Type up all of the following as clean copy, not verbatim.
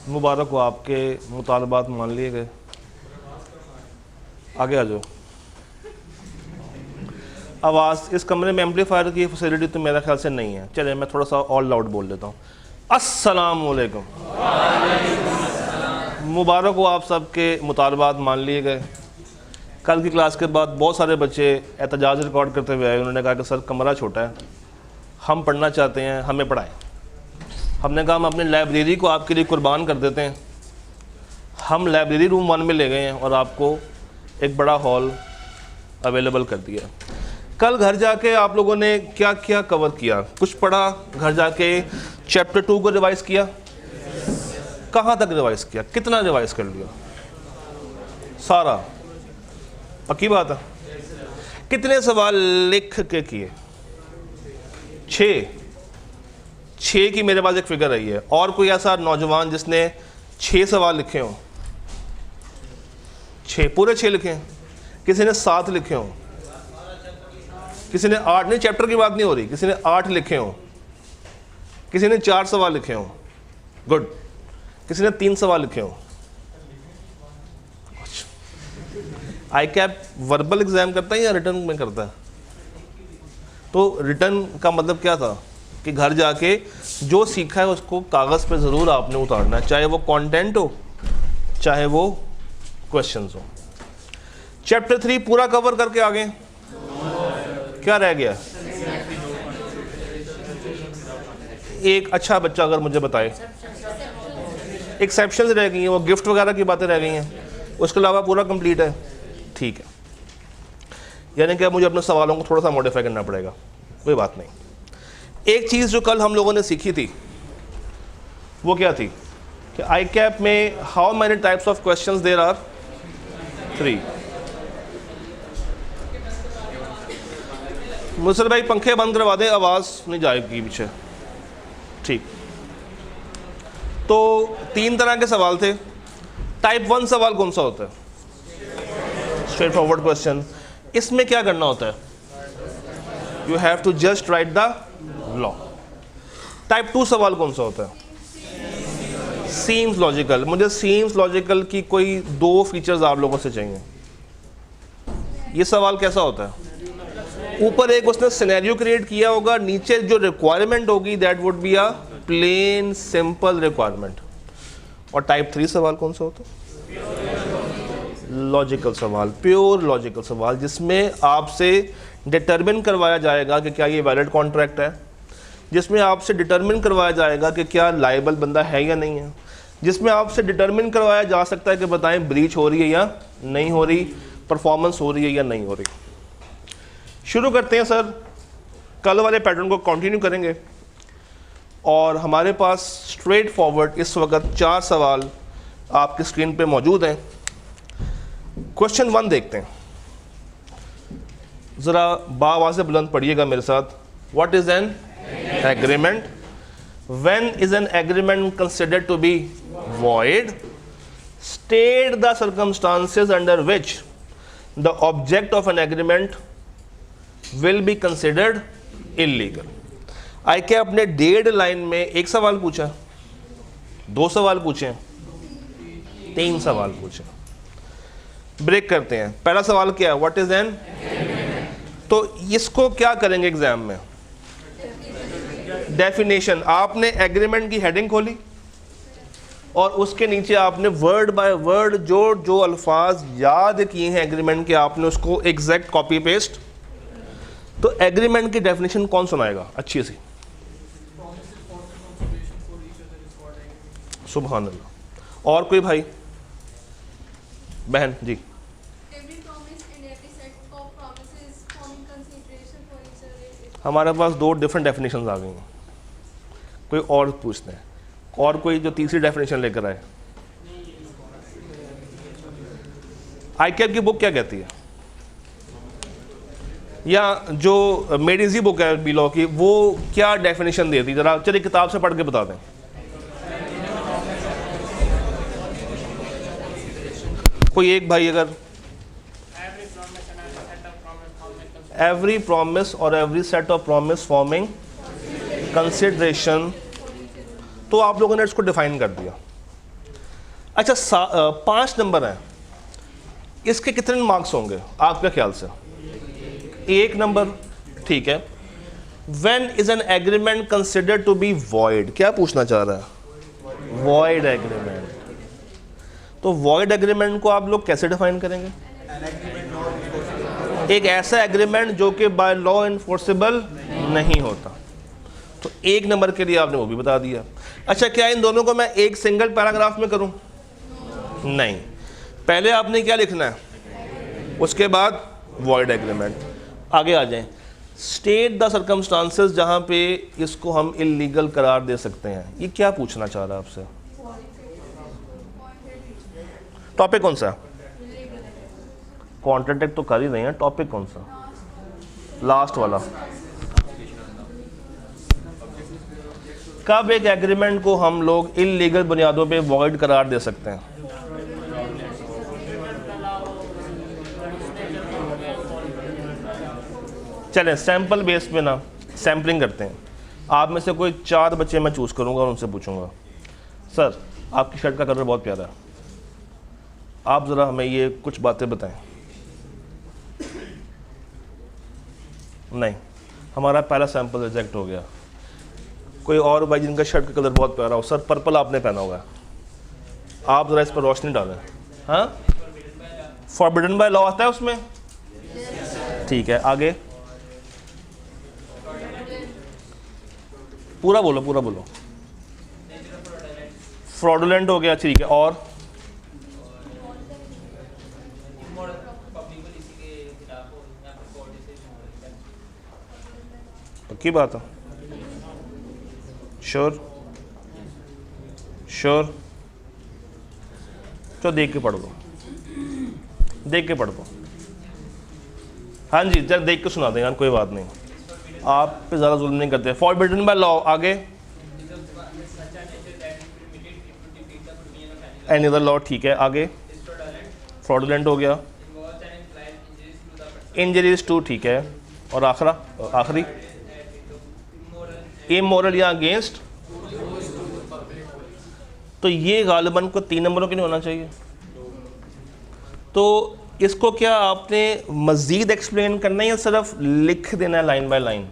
मुबारक हो, आपके मुतालबात मान लिए गए। आगे आ जाओ। आवाज़, इस कमरे में एम्पलीफायर की फैसिलिटी तो मेरा ख्याल से नहीं है। चलिए मैं थोड़ा सा और लाउड बोल देता हूँ। अस्सलाम वालेकुम। मुबारक हो, आप सबके मुतालबात मान लिए गए। कल की क्लास के बाद बहुत सारे बच्चे एहतजाज रिकॉर्ड करते हुए आए। उन्होंने कहा कि सर कमरा छोटा है, हम पढ़ना चाहते हैं, हमें पढ़ाएं। हमने कहा हम अपनी लाइब्रेरी को आपके लिए कुर्बान कर देते हैं। हम लाइब्रेरी रूम 1 में ले गए हैं और आपको एक बड़ा हॉल अवेलेबल कर दिया। कल घर जाके आप लोगों ने क्या क्या कवर किया? कुछ पढ़ा? घर जाके चैप्टर 2 को रिवाइज़ किया? कहाँ तक रिवाइज़ किया? कितना रिवाइज़ कर लिया? सारा? पक्की बात है? कितने सवाल लिख के किए? 6 की मेरे पास एक फिगर आई है। और कोई ऐसा नौजवान जिसने 6 सवाल लिखे हों? 6 पूरे 6 लिखे हैं? किसी ने 7 लिखे हों? किसी ने 8? नहीं, चैप्टर की बात नहीं हो रही। किसी ने 8 लिखे हों? किसी ने 4 सवाल लिखे हों? गुड। किसी ने 3 सवाल लिखे हों? आई कैप वर्बल एग्जाम करता है या रिटर्न में करता है? तो रिटर्न का मतलब क्या था कि घर जाके जो सीखा है उसको कागज़ पे ज़रूर आपने उतारना है, चाहे वो कंटेंट हो चाहे वो क्वेश्चंस हो। चैप्टर 3 पूरा कवर करके आ गए। क्या रह गया? एक अच्छा बच्चा अगर मुझे बताए। एक्सेप्शंस रह गई हैं, वो गिफ्ट वगैरह की बातें रह गई हैं, उसके अलावा पूरा कंप्लीट है। ठीक है, यानी कि अब मुझे अपने सवालों को थोड़ा सा मॉडिफाई करना पड़ेगा। कोई बात नहीं। एक चीज़ जो कल हम लोगों ने सीखी थी वो क्या थी कि आई कैप में how many types of questions there are? 3। मुसर भाई पंखे बंद करवा दें, आवाज़ नहीं जाएगी पीछे। ठीक, तो 3 तरह के सवाल थे। टाइप 1 सवाल कौन सा होता है? Straightforward question. इसमें क्या करना होता है? You have to just write the law. Type 2 सवाल कौन सा होता है? Seems logical. मुझे सीम्स लॉजिकल की कोई 2 फीचर्स आप लोगों से चाहिए। ये सवाल कैसा होता है? ऊपर एक उसने सिनेरियो क्रिएट किया होगा, नीचे जो रिक्वायरमेंट होगी that would be a plain simple requirement. और टाइप 3 सवाल कौन सा होता है? लॉजिकल सवाल, प्योर लॉजिकल सवाल, जिसमें आपसे डिटरमिन करवाया जाएगा कि क्या ये वैलिड कॉन्ट्रैक्ट है, जिसमें आपसे डिटरमिन करवाया जाएगा कि क्या लायबल बंदा है या नहीं है, जिसमें आपसे डिटरमिन करवाया जा सकता है कि बताएं ब्रीच हो रही है या नहीं हो रही, परफॉर्मेंस हो रही है या नहीं हो रही। शुरू करते हैं सर। कल वाले पैटर्न को कंटिन्यू करेंगे और हमारे पास स्ट्रेट फॉरवर्ड इस वक्त 4 सवाल आपकी स्क्रीन पे मौजूद हैं। क्वेश्चन 1 देखते हैं, ज़रा बाआवाज़ से बुलंद पढ़िएगा मेरे साथ। What is an agreement? When is an agreement considered to be void? State the circumstances under which the object of an agreement will be considered illegal. आई के अपने 1.5 लाइन में 1 सवाल पूछा, 2 सवाल पूछे, 3 सवाल पूछे। ब्रेक करते हैं। पहला सवाल क्या है? What is an? तो इसको क्या करेंगे एग्जाम में? डेफिनेशन। आपने एग्रीमेंट की हेडिंग खोली और उसके नीचे आपने वर्ड बाय वर्ड जो अल्फाज याद किए हैं एग्रीमेंट के, आपने उसको एग्जैक्ट कॉपी पेस्ट। तो एग्रीमेंट की डेफिनेशन कौन सुनाएगा अच्छी सी? सुभान अल्लाह। और कोई भाई बहन? जी। हमारे पास 2 डिफरेंट डेफिनेशंस आ गई हैं। कोई और पूछते हैं? और कोई जो तीसरी डेफिनेशन लेकर आए? आई कैप की बुक क्या कहती है? या जो मेडिजी बुक है बी लॉ की, वो क्या डेफिनेशन देती है? जरा चलिए किताब से पढ़ के बता दें। कोई एक भाई अगर एवरी प्रॉमिस और every set of promise forming consideration, तो आप लोगों ने इसको डिफाइन कर दिया। अच्छा 5 नंबर हैं, इसके कितने मार्क्स होंगे आपके ख्याल से? 1 नंबर, ठीक है। When is an agreement considered to be void, क्या पूछना चाह रहा है? Void agreement. तो वॉइड एग्रीमेंट को आप लोग कैसे डिफाइन करेंगे? एक ऐसा एग्रीमेंट जो कि बाय लॉ इन्फोर्सेबल नहीं होता। तो 1 नंबर के लिए आपने वो भी बता दिया। अच्छा, क्या इन दोनों को मैं एक सिंगल पैराग्राफ में करूं? नहीं, पहले आपने क्या लिखना है, उसके बाद वॉइड एग्रीमेंट। आगे आ जाएं, स्टेट द सर्कमस्टांसेस जहां पे इसको हम इलीगल करार दे सकते हैं। ये क्या पूछना चाह रहा है आपसे? टॉपिक कौन सा? कॉन्ट्रैक्ट तो कर ही रहे हैं, टॉपिक कौन सा? लास्ट वाला। कब एक एग्रीमेंट को हम लोग इलीगल बुनियादों पे वॉइड करार दे सकते हैं? चलें सैंपल बेस पे ना सैम्पलिंग करते हैं। आप में से कोई 4 बच्चे मैं चूज़ करूंगा और उनसे पूछूंगा, सर आपकी शर्ट का कलर बहुत प्यारा है, आप ज़रा हमें ये कुछ बातें बताएं। नहीं, हमारा पहला सैंपल रिजेक्ट हो गया। कोई और भाई जिनका शर्ट का कलर बहुत प्यारा हो, सर पर्पल आपने पहना होगा, आप ज़रा इस पर रोशनी डालें। हाँ, फॉरबिडन बाय लॉ आता है उसमें, ठीक है। आगे पूरा बोलो, पूरा बोलो। फ्रॉडुलेंट हो गया, ठीक है। और पक्की बात है? Sure sure? तो देख के पढ़ दो, देख के पढ़ दो। हाँ जी, जरा देख के सुना देंगे, कोई बात नहीं, आप पे ज़्यादा जुल्म नहीं करते। फॉरबिडन बाय लॉ, आगे एनी अदर लॉ, ठीक है। आगे फ्रॉडुलेंट हो गया, इंजरीज टू, ठीक है। और आखिरी इमोरल या अगेंस्ट। तो ये गालिबन को 3 नंबरों के लिए होना चाहिए। तो इसको क्या आपने मज़ीद एक्सप्लेन करना है या सिर्फ लिख देना है लाइन बाय लाइन?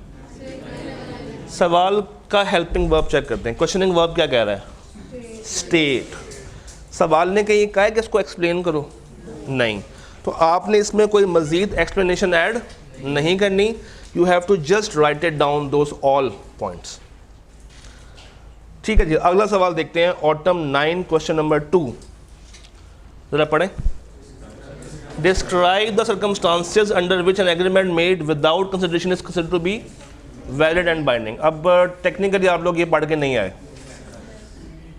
सवाल का हेल्पिंग वर्ब चेक करते हैं। क्वेश्चनिंग वर्ब क्या कह रहा है? स्टेट। सवाल ने कहीं कहा है कि इसको एक्सप्लेन करो? नहीं। तो आपने इसमें कोई मज़ीद एक्सप्लेनेशन ऐड नहीं करनी। You have to just write it down those all points. ठीक है जी, अगला सवाल देखते हैं। ऑटम 9 क्वेश्चन नंबर 2, जरा पढ़ें। Describe the circumstances under which an agreement made without consideration is considered to be valid and binding. अब टेक्निकली आप लोग ये पढ़ के नहीं आए,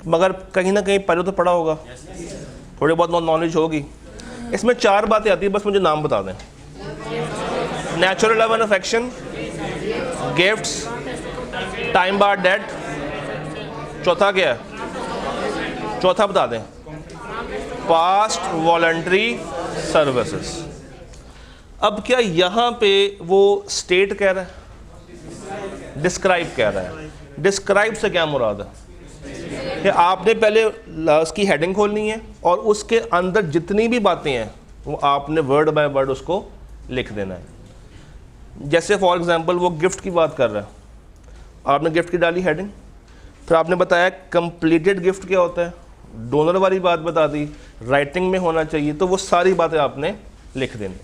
मगर कहीं ना कहीं पहले तो पढ़ा होगा, थोड़ी बहुत नॉलेज होगी। इसमें 4 बातें आती है, बस मुझे नाम बता दें। Natural love and affection, gifts, time bar debt, चौथा क्या है? चौथा बता दें। Past voluntary services. अब क्या यहाँ पे वो स्टेट कह रहा है, डिस्क्राइब कह रहा है? डिस्क्राइब से क्या मुराद है कि आपने पहले उसकी हेडिंग खोलनी है और उसके अंदर जितनी भी बातें हैं वो आपने वर्ड बाय वर्ड उसको लिख देना है। जैसे फॉर एग्जांपल वो गिफ्ट की बात कर रहा है, आपने गिफ्ट की डाली हेडिंग, फिर आपने बताया कंप्लीटेड गिफ्ट क्या होता है, डोनर वाली बात बता दी, राइटिंग में होना चाहिए, तो वो सारी बातें आपने लिख देनी।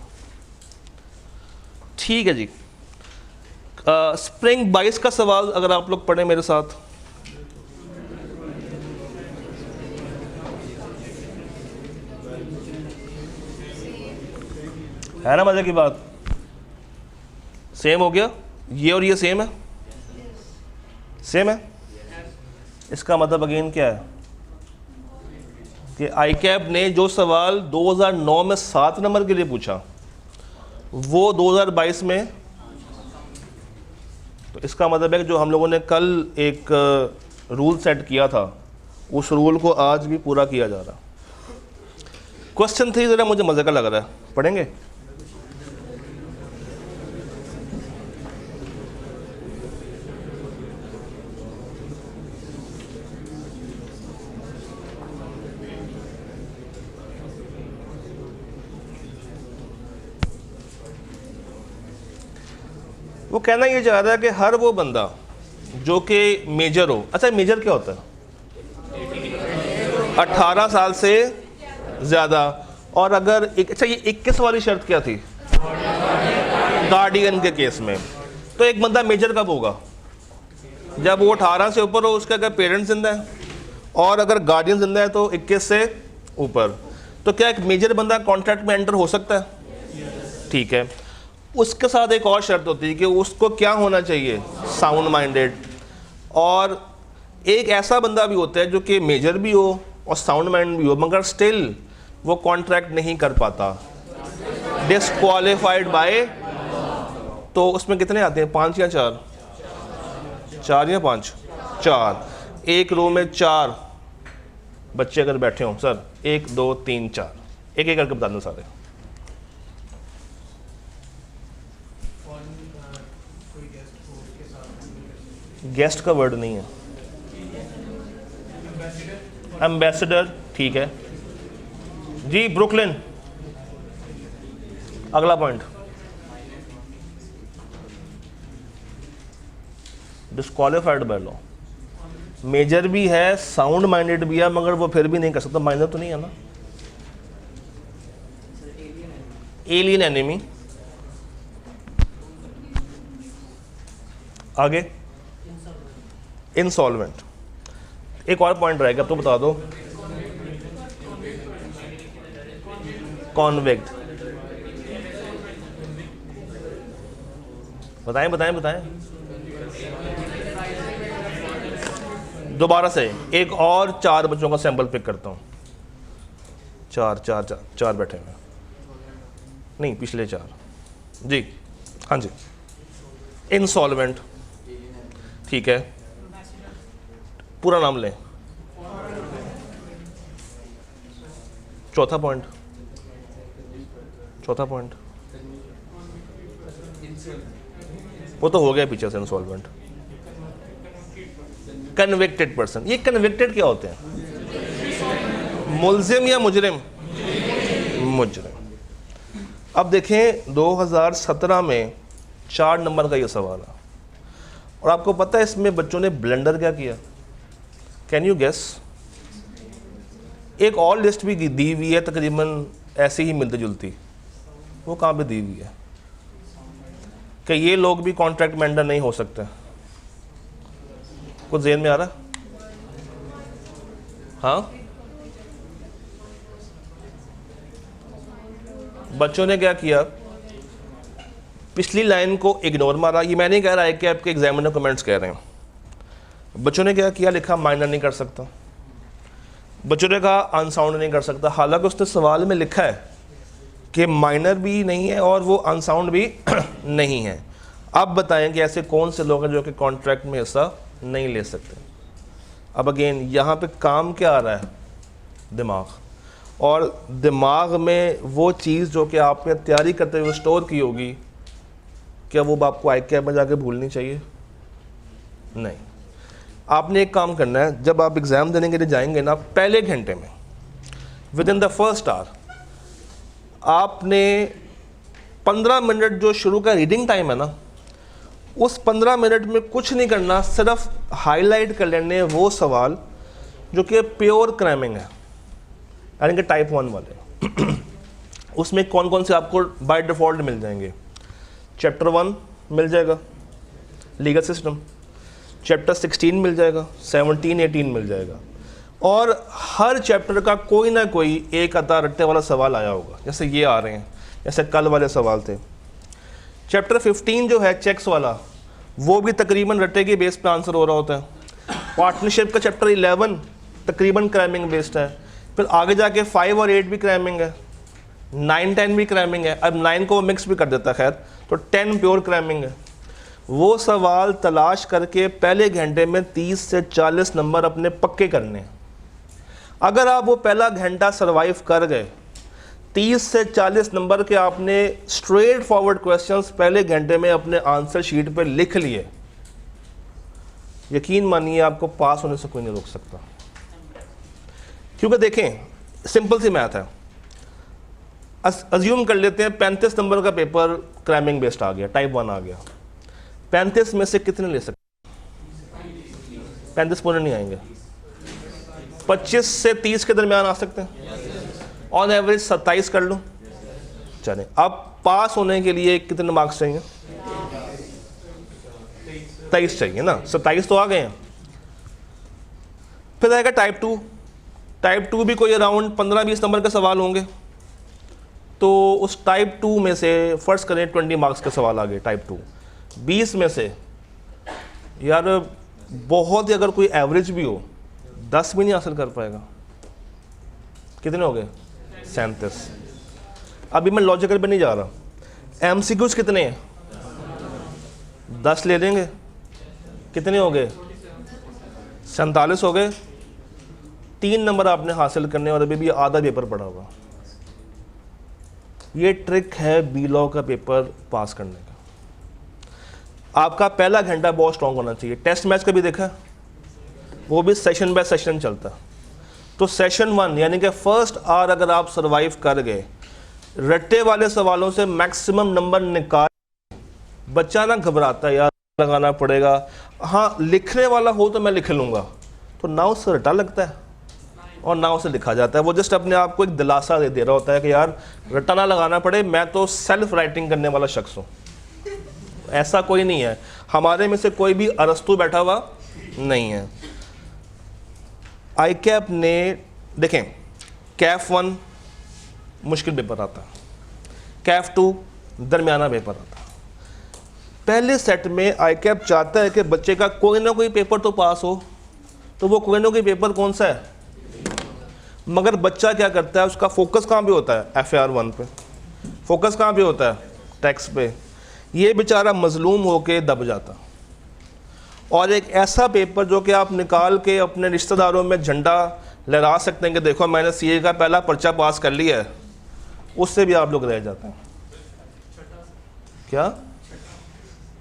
ठीक है जी। स्प्रिंग 22 का सवाल अगर आप लोग पढ़ें मेरे साथ। है ना मजे की बात? सेम हो गया, ये और ये सेम है, सेम है। इसका मतलब अगेन क्या है कि आईकैप ने जो सवाल 2009 में 7 नंबर के लिए पूछा वो 2022 में, तो इसका मतलब है कि जो हम लोगों ने कल एक रूल सेट किया था उस रूल को आज भी पूरा किया जा रहा। क्वेश्चन 3 ज़रा मुझे मज़े का लग रहा है, पढ़ेंगे? वो कहना ये चाह रहा है कि हर वो बंदा जो कि मेजर हो, अच्छा मेजर क्या होता है, 18 साल से ज़्यादा, और अगर अच्छा ये 21 वाली शर्त क्या थी, गार्डियन के केस में, तो एक बंदा मेजर कब होगा, जब वो 18 से ऊपर हो, उसका अगर पेरेंट्स जिंदा है, और अगर गार्डियन जिंदा है तो 21 से ऊपर। तो क्या एक मेजर बंदा कॉन्ट्रैक्ट में एंटर हो सकता है? ठीक है, उसके साथ एक और शर्त होती है कि उसको क्या होना चाहिए, साउंड माइंडेड, और एक ऐसा बंदा भी होता है जो कि मेजर भी हो और साउंड माइंड भी हो, मगर स्टिल वो कॉन्ट्रैक्ट नहीं कर पाता, डिस्क्वालिफाइड बाय। तो उसमें कितने आते हैं, 5 या 4? 4 या 5? 4। एक रो में 4 बच्चे अगर बैठे हों, सर 1 2 3 4, एक एक करके बता दो सारे। गेस्ट का वर्ड नहीं है, एम्बेसडर, ठीक है जी। ब्रुकलिन, अगला point, disqualified by law. Major भी है, साउंड माइंडेड भी है, मगर वो फिर भी नहीं कर सकता, माइनर तो नहीं है ना। एलियन एनिमी, आगे इंसॉल्वेंट। एक और पॉइंट रहेगा, अब तो बता दो, कॉन्विक्ट। बताएं बताएं बताएं, दोबारा से एक और 4 बच्चों का सैंपल पिक करता हूं। 4 बैठे हैं, नहीं पिछले 4 जी, हाँ जी। इंसॉल्वेंट, ठीक है, पूरा नाम लें। चौथा पॉइंट वो तो हो गया पीछे से, इंसॉल्वेंट। कन्विक्टेड पर्सन, ये कन्विक्टेड क्या होते हैं, मुल्जिम या मुजरिम? मुजरिम। अब देखें 2017 में 4 नंबर का ये सवाल है, और आपको पता है इसमें बच्चों ने ब्लेंडर क्या किया, कैन यू गेस? एक और लिस्ट भी दी हुई है तकरीबन ऐसे ही मिलती जुलती, वो कहाँ पे दी हुई है कि ये लोग भी कॉन्ट्रैक्ट में एंटर नहीं हो सकते? कुछ ज़हन में आ रहा? हाँ, बच्चों ने क्या किया, पिछली लाइन को इग्नोर मारा। ये मैं नहीं कह रहा है कि आपके एग्जामिनर कमेंट्स कह रहे हैं। बच्चों ने क्या किया, लिखा माइनर नहीं कर सकता, बच्चों ने कहा अनसाउंड नहीं कर सकता, हालांकि उसने सवाल में लिखा है कि माइनर भी नहीं है और वो अनसाउंड भी नहीं है। अब बताएं कि ऐसे कौन से लोग हैं जो कि कॉन्ट्रैक्ट में हिस्सा नहीं ले सकते। अब अगेन यहाँ पे काम क्या आ रहा है, दिमाग, और दिमाग में वो चीज़ जो कि आपने तैयारी करते हुए स्टोर की होगी, क्या वो आपको आई कैब में जाके भूलनी चाहिए? नहीं। आपने एक काम करना है, जब आप एग्ज़ाम देने के लिए जाएंगे ना, पहले घंटे में with in the first hour आपने 15 मिनट जो शुरू का रीडिंग टाइम है ना, उस 15 मिनट में कुछ नहीं करना, सिर्फ हाईलाइट कर लेने वो सवाल जो कि प्योर क्रैमिंग है, यानी कि टाइप 1 वाले। उसमें कौन कौन से आपको बाय डिफ़ॉल्ट मिल जाएंगे? चैप्टर 1 मिल जाएगा, लीगल सिस्टम, चैप्टर 16 मिल जाएगा, 17 18 मिल जाएगा, और हर चैप्टर का कोई ना कोई एक आधा रट्टे वाला सवाल आया होगा, जैसे ये आ रहे हैं, जैसे कल वाले सवाल थे। चैप्टर 15 जो है चेक्स वाला, वो भी तकरीबन रट्टे के बेस पे आंसर हो रहा होता है। पार्टनरशिप का चैप्टर 11 तकरीबन क्रैमिंग बेस्ड है, फिर आगे जाके 5 और 8 भी क्रैमिंग है, 9 10 भी क्रैमिंग है, अब 9 को मिक्स भी कर देता है, खैर तो 10 प्योर क्रैमिंग है। वो सवाल तलाश करके पहले घंटे में 30 से 40 नंबर अपने पक्के करने हैं। अगर आप वो पहला घंटा सरवाइव कर गए, 30 से 40 नंबर के आपने स्ट्रेट फॉरवर्ड क्वेश्चंस पहले घंटे में अपने आंसर शीट पे लिख लिए, यकीन मानिए आपको पास होने से कोई नहीं रोक सकता। क्योंकि देखें, सिंपल सी मैथ है, अज्यूम कर लेते हैं 35 नंबर का पेपर क्रैमिंग बेस्ड आ गया, टाइप 1 आ गया, 35 में से कितने ले सकते? 35 पूरे नहीं आएंगे। 25 से 30 के दरमियान आ सकते हैं। ऑन एवरेज 27 कर लो। चलें, अब पास होने के लिए कितने मार्क्स चाहिए? 23 चाहिए ना। 27 तो आ गए हैं। फिर आएगा टाइप 2। टाइप 2 भी कोई अराउंड 15-20 नंबर के सवाल होंगे। तो उस टाइप 2 में से फर्स्ट करें 20 मार्क्स के सवाल आ गए टाइप 2। 20 में से यार बहुत ही, अगर कोई एवरेज भी हो 10 भी नहीं हासिल कर पाएगा। कितने हो गए? 37। अभी मैं लॉजिकल पे नहीं जा रहा। एमसीक्यूज कितने हैं? 10 ले लेंगे। कितने हो गए? 47 हो गए। 3 नंबर आपने हासिल करने और अभी भी आधा पेपर पड़ा हुआ। ये ट्रिक है बी लॉ का पेपर पास करने का। आपका पहला घंटा बहुत स्ट्रांग होना चाहिए। टेस्ट मैच कभी देखा? वो भी सेशन बाय सेशन चलता। तो सेशन 1 यानी कि फर्स्ट आवर अगर आप सरवाइव कर गए, रट्टे वाले सवालों से मैक्सिमम नंबर निकाल, बच्चा ना घबराता है यार लगाना पड़ेगा। हाँ, लिखने वाला हो तो मैं लिख लूँगा, तो ना उससे रटा लगता है और ना उसे लिखा जाता है। वो जस्ट अपने आप को एक दिलासा दे रहा होता है कि यार रटा ना लगाना पड़े, मैं तो सेल्फ राइटिंग करने वाला शख्स हूँ। ऐसा कोई नहीं है, हमारे में से कोई भी अरस्तु बैठा हुआ नहीं है। आई कैप ने देखें, कैफ 1 मुश्किल पेपर आता है, कैफ 2 दरमियाना पेपर आता है। पहले सेट में आई कैप चाहता है कि बच्चे का कोई ना कोई पेपर तो पास हो। तो वो कोई ना कोई पेपर कौन सा है? मगर बच्चा क्या करता है, उसका फोकस कहाँ पे होता है? FAR 1 पे। फोकस कहाँ पे होता है? टेक्स्ट पे। ये बेचारा मजलूम होके दब जाता। और एक ऐसा पेपर जो कि आप निकाल के अपने रिश्तेदारों में झंडा लहरा सकते हैं कि देखो मैंने CA का पहला पर्चा पास कर लिया है, उससे भी आप लोग रह जाते हैं। क्या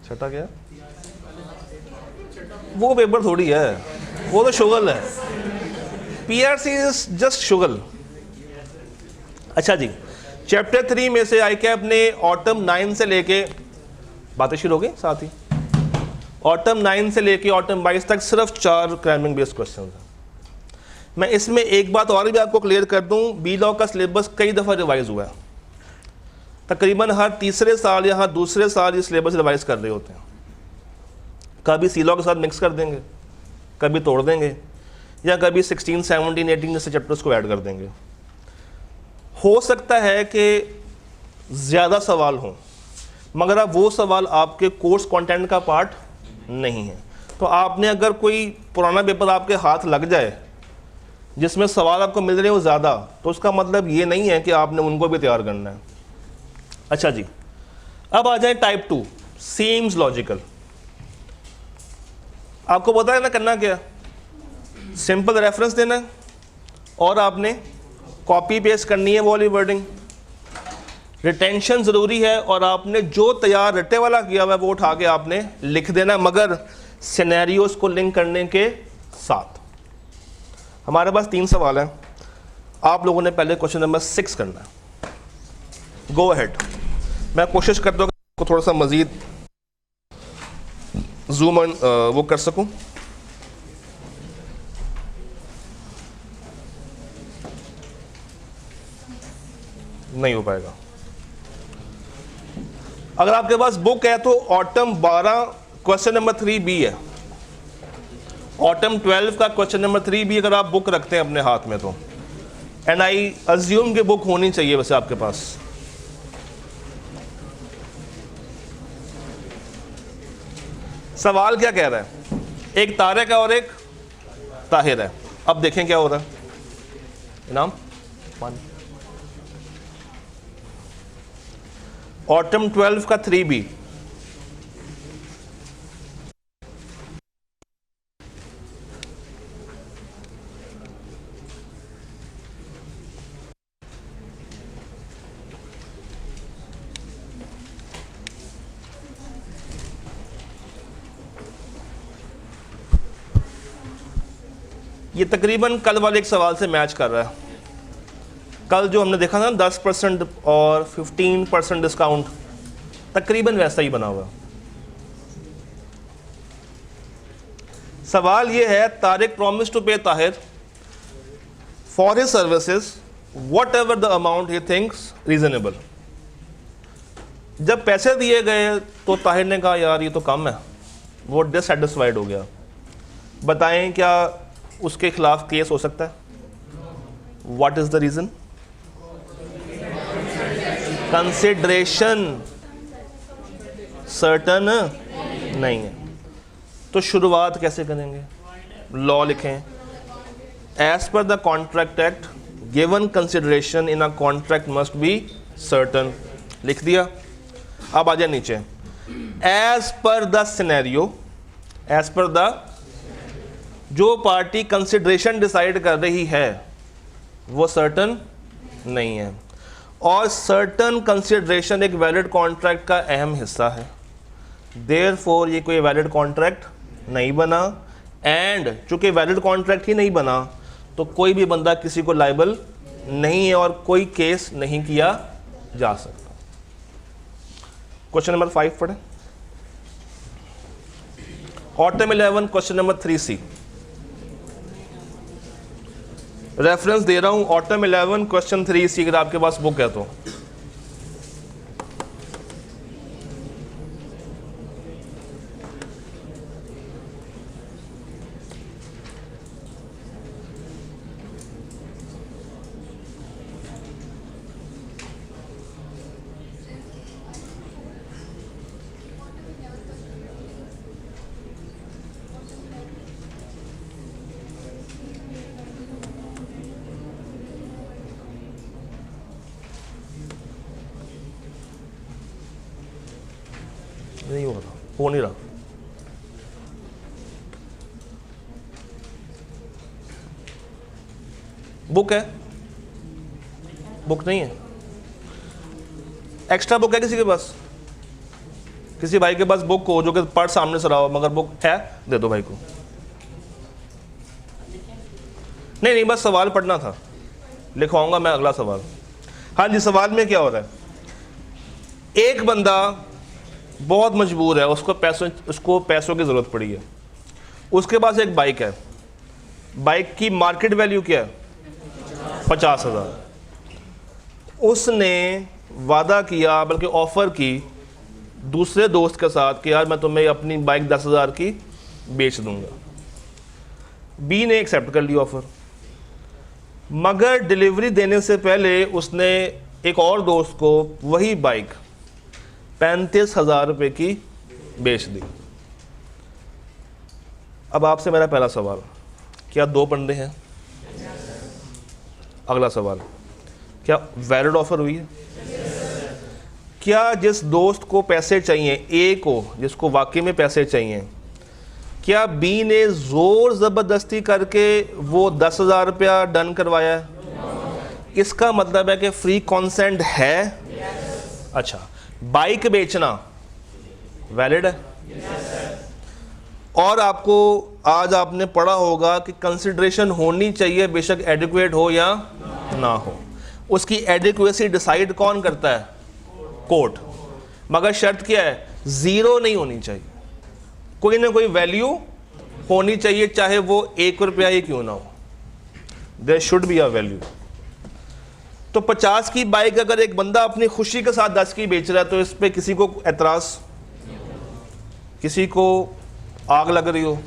छठा? क्या वो पेपर थोड़ी है, वो तो शुगल है। PRC इज जस्ट शुगल। अच्छा जी, चैप्टर 3 में से आई कैप ने ऑटम 9 से लेके, बातें शुरू हो गई साथ ही, ऑटम 9 से लेके ऑटम 22 तक सिर्फ 4 क्राइमिंग बेस्ड क्वेश्चन हैं। मैं इसमें एक बात और भी आपको क्लियर कर दूं, बी लॉ का सिलेबस कई दफ़ा रिवाइज हुआ है। तकरीबन हर तीसरे साल या हर दूसरे साल ये सिलेबस रिवाइज कर रहे होते हैं। कभी सी लॉ के साथ मिक्स कर देंगे, कभी तोड़ देंगे, या कभी 16, 17, 18 जैसे चैप्टर्स को ऐड कर देंगे। हो सकता है कि ज़्यादा सवाल हों, मगर अब वो सवाल आपके कोर्स कंटेंट का पार्ट नहीं है। तो आपने अगर कोई पुराना पेपर आपके हाथ लग जाए जिसमें सवाल आपको मिल रहे हो ज़्यादा, तो उसका मतलब ये नहीं है कि आपने उनको भी तैयार करना है। अच्छा जी, अब आ जाए टाइप 2, सीम्स लॉजिकल। आपको पता है ना करना क्या? सिंपल रेफरेंस देना है और आपने कॉपी पेस्ट करनी है वो वाली वर्डिंग। रिटेंशन ज़रूरी है और आपने जो तैयार रट्टे वाला किया हुआ है वो उठा के आपने लिख देना, मगर सिनेरियोस को लिंक करने के साथ। हमारे पास 3 सवाल हैं, आप लोगों ने पहले क्वेश्चन नंबर 6 करना है। Go ahead. मैं कोशिश करता हूँ कि थोड़ा सा मज़ीद जूम ऑन वो कर सकूँ। नहीं हो पाएगा। अगर आपके पास बुक है तो ऑटम 12 क्वेश्चन नंबर 3B है। ऑटम 12 का क्वेश्चन नंबर 3B अगर आप बुक रखते हैं अपने हाथ में तो, एंड आई अज्यूम कि बुक होनी चाहिए वैसे आपके पास। सवाल क्या कह रहा है? एक तारिक है और एक ताहिर है। अब देखें क्या हो रहा है। इनाम 1, ऑटम 12 का 3B। ये तकरीबन कल वाले एक सवाल से मैच कर रहा है। कल जो हमने देखा था 10% और 15% डिस्काउंट, तकरीबन वैसा ही बना हुआ है। सवाल ये है, तारिक प्रॉमिस टू पे Tahir for his services what ever the amount he thinks reasonable. जब पैसे दिए गए तो ताहिर ने कहा यार ये तो कम है, वो डिससेटिस्फाइड हो गया। बताएं क्या उसके खिलाफ केस हो सकता है? What is the reason? Consideration certain नहीं है। तो शुरुआत कैसे करेंगे? लॉ लिखें, as per the contract act given consideration in a contract must be certain. लिख दिया। अब आ जाए नीचे, as per the scenario, as per the, जो पार्टी कंसिडरेशन डिसाइड कर रही है वो सर्टन नहीं है, और सर्टन कंसिडरेशन एक वैलिड कॉन्ट्रैक्ट का अहम हिस्सा है। देयरफॉर ये कोई वैलिड कॉन्ट्रैक्ट नहीं बना, एंड चूंकि वैलिड कॉन्ट्रैक्ट ही नहीं बना तो कोई भी बंदा किसी को लायबल नहीं है और कोई केस नहीं किया जा सकता। क्वेश्चन नंबर 5 पढ़े। Autumn 11 question number 3C। Reference दे रहा हूं, ऑटम 11 क्वेश्चन 3C, अगर आपके पास बुक है तो। नहीं हो नहीं रहा। बुक है? बुक नहीं है। एक्स्ट्रा बुक है किसी के पास? किसी भाई के पास बुक हो जो कि पढ़ सामने से रहा हो, मगर बुक है, दे दो भाई को। नहीं नहीं, बस सवाल पढ़ना था, लिखवाऊंगा मैं अगला सवाल। हाँ जी, सवाल में क्या हो रहा है? एक बंदा बहुत मजबूर है, उसको पैसों की ज़रूरत पड़ी है। उसके पास एक बाइक है, बाइक की मार्केट वैल्यू क्या है? 50,000। उसने वादा किया, बल्कि ऑफ़र की दूसरे दोस्त के साथ कि यार मैं तुम्हें अपनी बाइक 10,000 की बेच दूंगा। बी ने एक्सेप्ट कर लिया ऑफ़र, मगर डिलीवरी देने से पहले उसने एक और दोस्त को वही बाइक 35,000 रुपये की बेच दी। अब आपसे मेरा पहला सवाल, क्या 2 बंदे हैं? अगला सवाल, क्या वैलिड ऑफर हुई है? क्या जिस दोस्त को पैसे चाहिए, ए को, जिसको वाकई में पैसे चाहिए, क्या बी ने जोर ज़बरदस्ती करके वो 10,000 रुपया डन करवाया है? इसका मतलब है कि फ्री कॉन्सेंट है। अच्छा, बाइक बेचना वैलिड है। और आपको आज आपने पढ़ा होगा कि कंसिडरेशन होनी चाहिए, बेशक एडिक्वेट हो या ना हो। उसकी एडिक्वेसी डिसाइड कौन करता है? कोर्ट। मगर शर्त क्या है? ज़ीरो नहीं होनी चाहिए, कोई ना कोई वैल्यू होनी चाहिए, चाहे वो 1 रुपया ही क्यों ना हो। There should be a value. तो 50 की बाइक अगर एक बंदा अपनी खुशी के साथ 10 की बेच रहा है तो इस पे किसी को एतराज़, किसी को आग लग रही हो?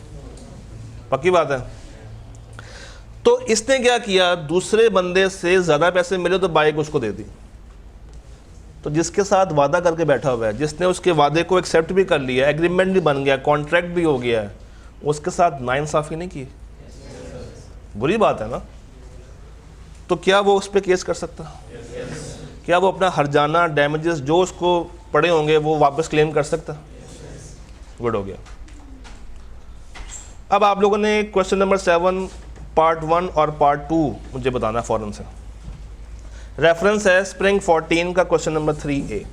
पक्की बात है। तो इसने क्या किया, दूसरे बंदे से ज़्यादा पैसे मिले तो बाइक उसको दे दी। तो जिसके साथ वादा करके बैठा हुआ है, जिसने उसके वादे को एक्सेप्ट भी कर लिया, एग्रीमेंट भी बन गया, कॉन्ट्रैक्ट भी हो गया है, उसके साथ नाइंसाफ़ी नहीं की, बुरी बात है ना। तो क्या वो उस पर केस कर सकता? क्या वो अपना हर्जाना, डैमेजेस जो उसको पड़े होंगे वो वापस क्लेम कर सकता? गुड, हो गया। अब आप लोगों ने क्वेश्चन नंबर 7 पार्ट 1 और पार्ट 2 मुझे बताना फ़ौरन से। रेफरेंस है स्प्रिंग 14 का क्वेश्चन नंबर 3A।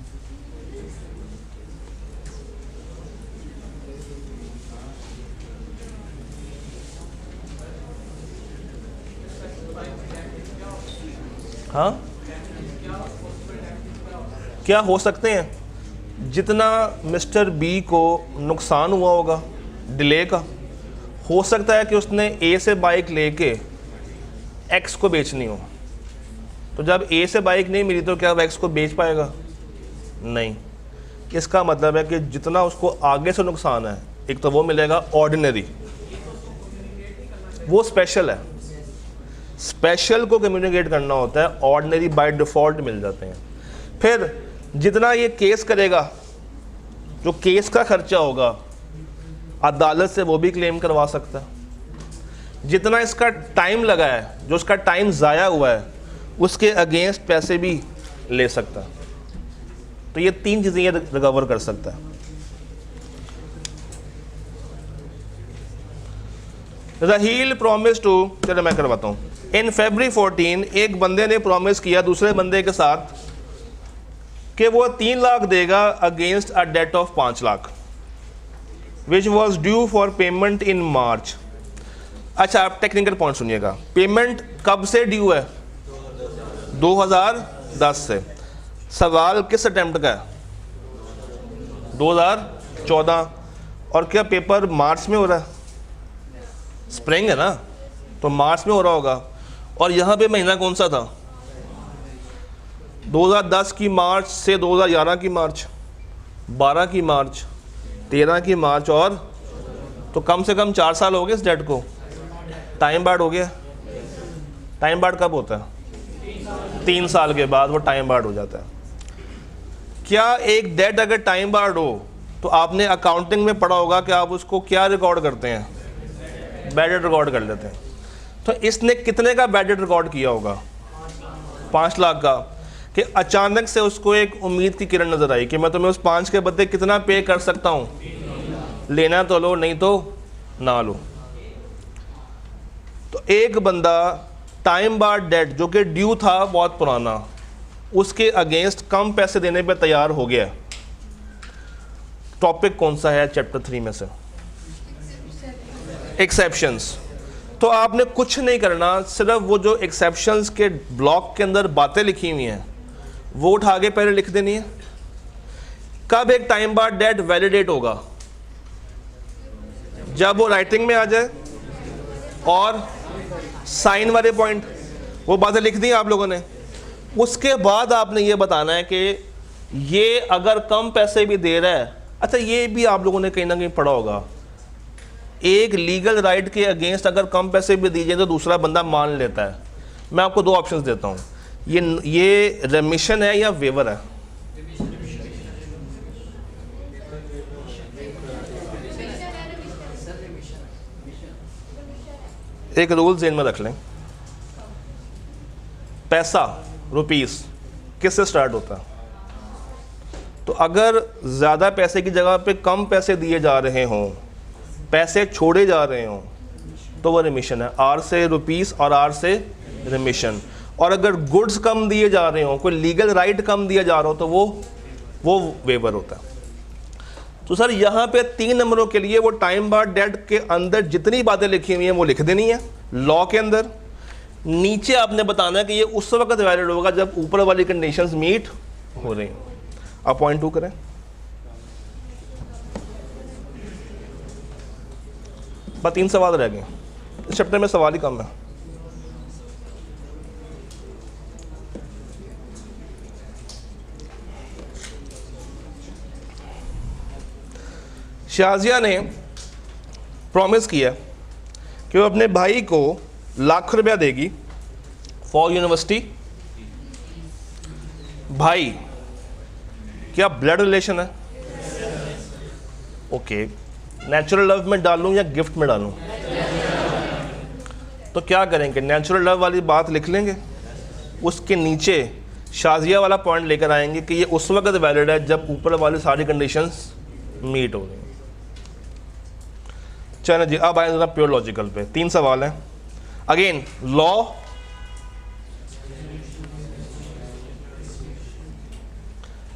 हाँ, क्या हो सकते हैं? जितना मिस्टर बी को नुकसान हुआ होगा डिले का, हो सकता है कि उसने ए से बाइक लेके एक्स को बेचनी हो, तो जब ए से बाइक नहीं मिली तो क्या वो एक्स को बेच पाएगा? नहीं। इसका मतलब है कि जितना उसको आगे से नुकसान है, एक तो वो मिलेगा ऑर्डिनरी, वो स्पेशल है, स्पेशल को कम्युनिकेट करना होता है, ऑर्डिनरी बाय डिफ़ॉल्ट मिल जाते हैं। फिर जितना ये केस करेगा, जो केस का खर्चा होगा अदालत से वो भी क्लेम करवा सकता है। जितना इसका टाइम लगा है, जो उसका टाइम ज़ाया हुआ है, उसके अगेंस्ट पैसे भी ले सकता है। तो ये 3 चीज़ें ये रिकवर कर सकता है। रहील प्रॉमिस टू, चलो मैं करवाता हूँ। इन February 14 एक बंदे ने प्रॉमिस किया दूसरे बंदे के साथ कि वो 3 लाख देगा against a debt of 5 lakh which was due for payment in March. अच्छा, आप टेक्निकल पॉइंट सुनिएगा। पेमेंट कब से ड्यू है? 2010 से। सवाल किस अटेम्प्ट का है? 2014। और क्या पेपर मार्च में हो रहा है? स्प्रिंग है ना, तो मार्च में हो रहा होगा। और यहाँ पे महीना कौन सा था? 2010 की मार्च से 2011 की मार्च, 12 की मार्च, 13 की मार्च, और तो कम से कम 4 साल हो गए इस डेट को। टाइम बार्ड हो गया। टाइम बार्ड कब होता है? 3 साल के बाद वो टाइम बार्ड हो जाता है। क्या एक डेट अगर टाइम बार्ड हो तो आपने अकाउंटिंग में पढ़ा होगा कि आप उसको क्या रिकॉर्ड करते हैं? बैड डेट रिकॉर्ड कर लेते हैं। तो इसने कितने का बैड डेट रिकॉर्ड किया होगा? 5 लाख का। कि अचानक से उसको एक उम्मीद की किरण नजर आई कि मैं तुम्हें उस 5 के बदले कितना पे कर सकता हूँ, लेना तो लो नहीं तो ना लो। तो एक बंदा टाइम बार्ड डेट जो कि ड्यू था बहुत पुराना, उसके अगेंस्ट कम पैसे देने पे तैयार हो गया। टॉपिक कौन सा है चैप्टर 3 में से? एक्सेप्शंस। तो आपने कुछ नहीं करना, सिर्फ वो जो एक्सेप्शंस के ब्लॉक के अंदर बातें लिखी हुई हैं वो उठा के पहले लिख देनी है। कब एक टाइम बार्ड डेट वैलिडेट होगा? जब वो राइटिंग में आ जाए और साइन वाले पॉइंट, वो बातें लिख दी आप लोगों ने। उसके बाद आपने ये बताना है कि ये अगर कम पैसे भी दे रहा है। अच्छा, ये भी आप लोगों ने कहीं ना कहीं पढ़ा होगा, एक लीगल राइट के अगेंस्ट अगर कम पैसे भी दीजिए तो दूसरा बंदा मान लेता है। मैं आपको 2 ऑप्शंस देता हूँ, ये रेमिशन है या वेवर है? एक रूल जेन में रख लें, पैसा रुपीस किससे स्टार्ट होता है? तो अगर ज़्यादा पैसे की जगह पे कम पैसे दिए जा रहे हों, पैसे छोड़े जा रहे हों, तो वो रिमिशन है। आर से रुपीस और आर से रिमिशन। और अगर गुड्स कम दिए जा रहे हों, कोई लीगल राइट कम दिया जा रहा हो, तो वो वेवर होता है। तो सर यहाँ पे 3 नंबरों के लिए वो टाइम बार्ड डेट के अंदर जितनी बातें लिखी हुई हैं वो लिख देनी है लॉ के अंदर। नीचे आपने बताना है कि ये उस वक्त वैलिड होगा जब ऊपर वाली कंडीशंस मीट हो रही हैं। आप पॉइंट 2 करें। बस 3 सवाल रह गए इस चैप्टर में, सवाल ही कम है। शाजिया ने प्रॉमिस किया कि वो अपने भाई को लाख रुपया देगी फॉर यूनिवर्सिटी। भाई क्या ब्लड रिलेशन है? ओके, नेचुरल लव में डालूं या गिफ्ट में डालूं? तो क्या करेंगे, नेचुरल लव वाली बात लिख लेंगे, उसके नीचे शाजिया वाला पॉइंट लेकर आएंगे कि ये उस वक्त वैलिड है जब ऊपर वाली सारी कंडीशंस मीट हो गई। चलो जी, अब आए जरा प्योर लॉजिकल पे। 3 सवाल हैं। Again law,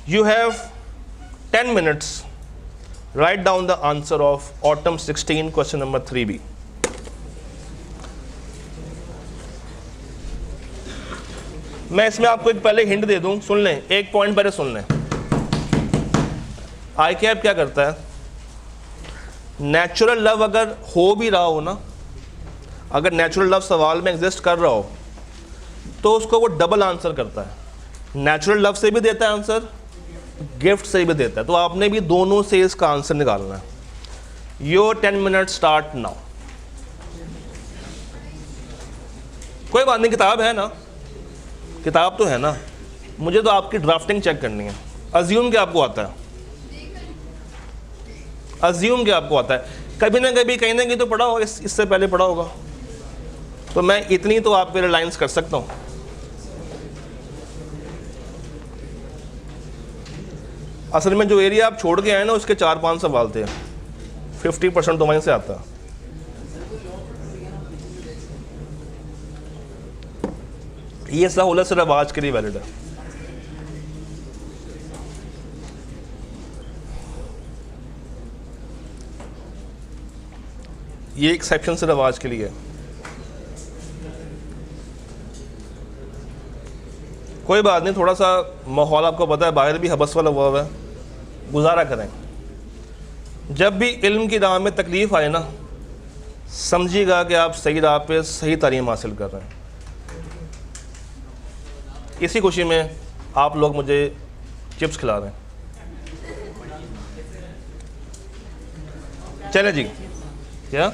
you have 10 minutes, write down the answer of autumn 16 question number 3b. मैं इसमें आपको एक पहले हिंट दे दूं, सुन लें, एक पॉइंट पहले सुन लें। आई कैप क्या करता है? नेचुरल लव अगर हो भी रहा हो ना, अगर नेचुरल लव सवाल में एग्जिस्ट कर रहा हो तो उसको वो डबल आंसर करता है, नेचुरल लव से भी देता है आंसर, गिफ्ट से भी देता है। तो आपने भी दोनों से इसका आंसर निकालना है। Your 10 minute start now. कोई बात नहीं, किताब है ना, किताब तो है ना, मुझे तो आपकी ड्राफ्टिंग चेक करनी है। अज्यूम कि आपको आता है, अज्यूम कि आपको आता है, कभी ना कभी कहीं ना कहीं तो पढ़ा होगा, इससे पहले पढ़ा होगा, तो मैं इतनी तो आपके रिलायंस कर सकता हूँ। असल में जो एरिया आप छोड़ के आए ना उसके 4-5 सवाल थे, 50% तो वहीं से आता है। ये सहूलत सिर्फ आज के लिए वैलिड है। ये एक्सेप्शन सिर्फ आज के लिए है। कोई बात नहीं, थोड़ा सा माहौल आपको पता है बाहर भी हबस वाला हुआ है, गुजारा करें। जब भी इल्म की राह में तकलीफ़ आए ना, समझिएगा कि आप सही राह पे सही तालीम हासिल कर रहे हैं। इसी खुशी में आप लोग मुझे चिप्स खिला रहे हैं। चले जी, क्या?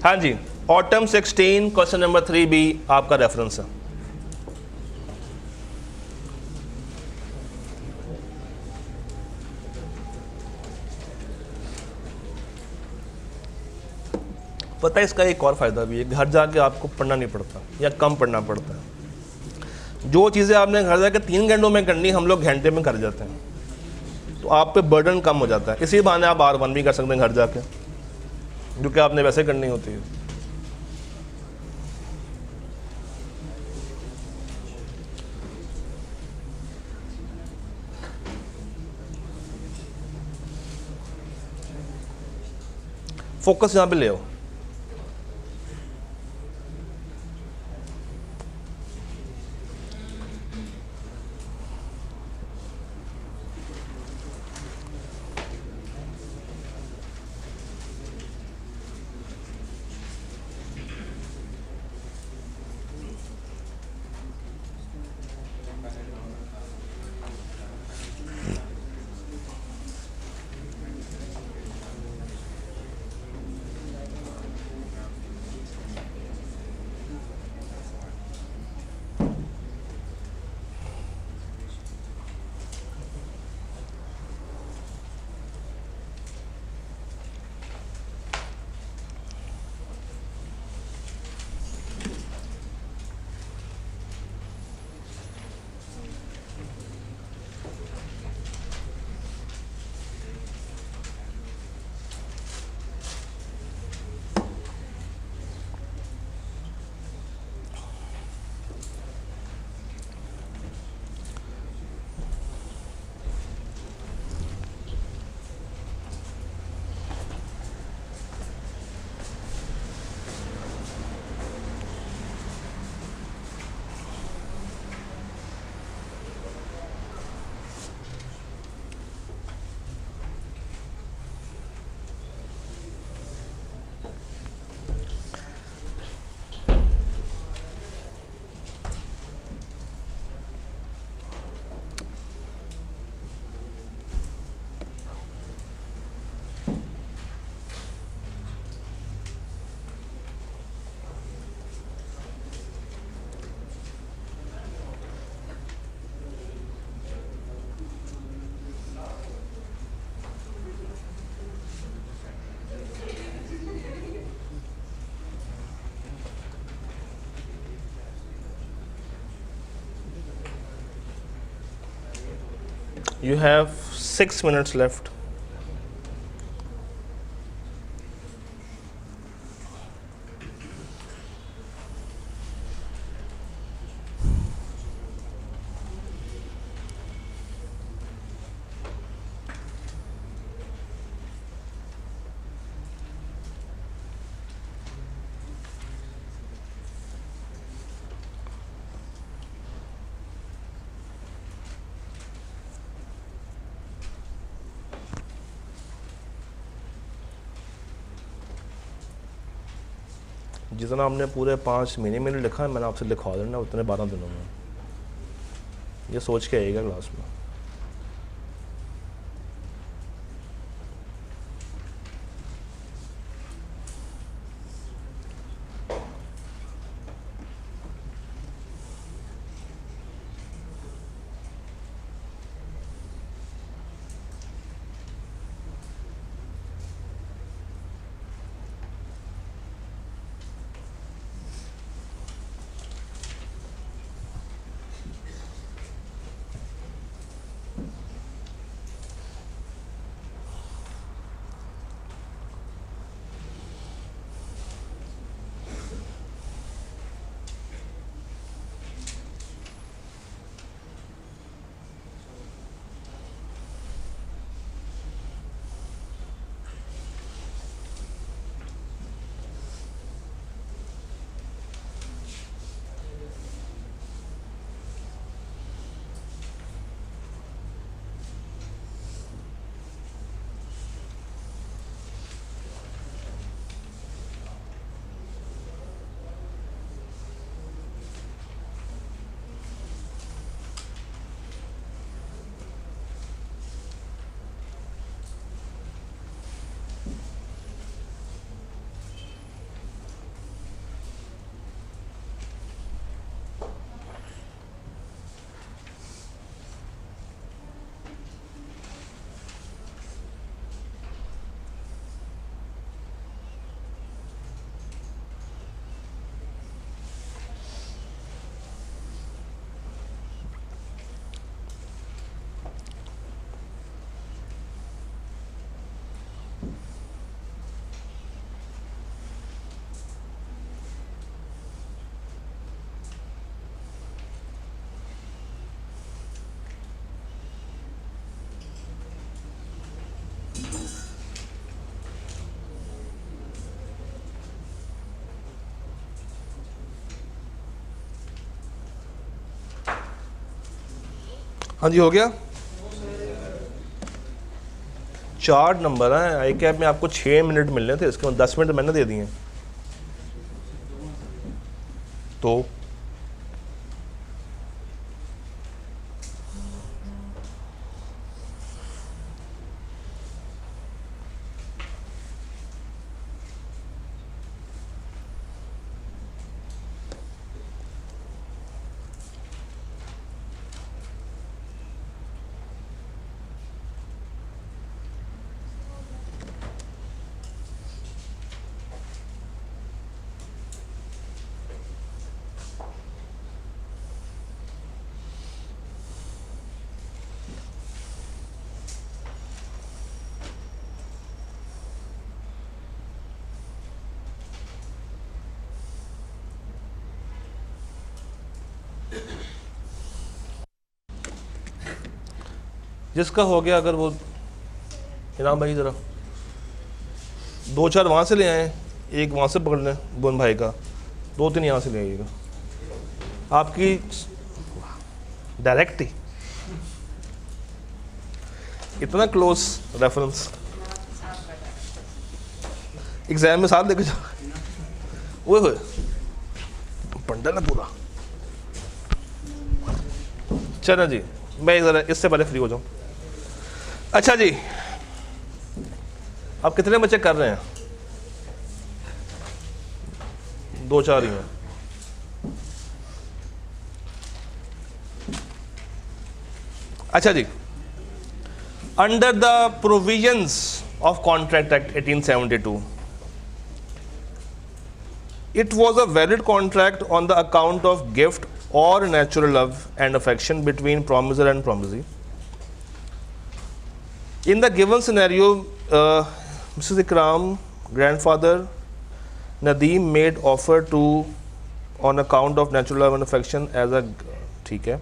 हाँ जी, ऑटम 16 क्वेश्चन नंबर 3B आपका रेफरेंस है। पता है इसका एक और फ़ायदा भी है, घर जाके आपको पढ़ना नहीं पड़ता या कम पढ़ना पड़ता है। जो चीज़ें आपने घर जाके 3 घंटों में करनी, हम लोग घंटे में कर जाते हैं, तो आप पे बर्डन कम हो जाता है। इसी बहाने आप R1 भी कर सकते हैं घर जाके, जो कि आपने वैसे करनी होती है। फोकस यहाँ पे ले आओ। You have 6 minutes left. जितना हमने पूरे 5 महीने में लिखा है मैंने आपसे लिखवा देना उतने 12 दिनों में। ये सोच के आइएगा क्लास में। हाँ जी, हो गया। 4 नंबर हैं आई कैप में, आपको 6 मिनट मिलने थे, इसके 10 मिनट मैंने दे दिए। तो जिसका हो गया, अगर वो इनाम भाई ज़रा 2-4 वहाँ से ले आए, एक वहाँ से पकड़ लें बोन भाई का, 2-3 यहाँ से ले आइएगा। आपकी डायरेक्ट ही इतना क्लोज रेफरेंस एग्जाम में साथ लेके जाओ। वो पंडल है पूरा। चलो जी, मैं ज़रा इससे पहले फ्री हो जाऊँ। अच्छा जी, आप कितने बच्चे कर रहे हैं? 2-4 ही हैं। अच्छा जी, under the provisions of contract act 1872, it was a valid contract on the account of gift or natural love and affection between promiser and promisee. In the given scenario, Mrs. Ikram grandfather Nadeem made offer to on account of natural love and affection as a ठीक है.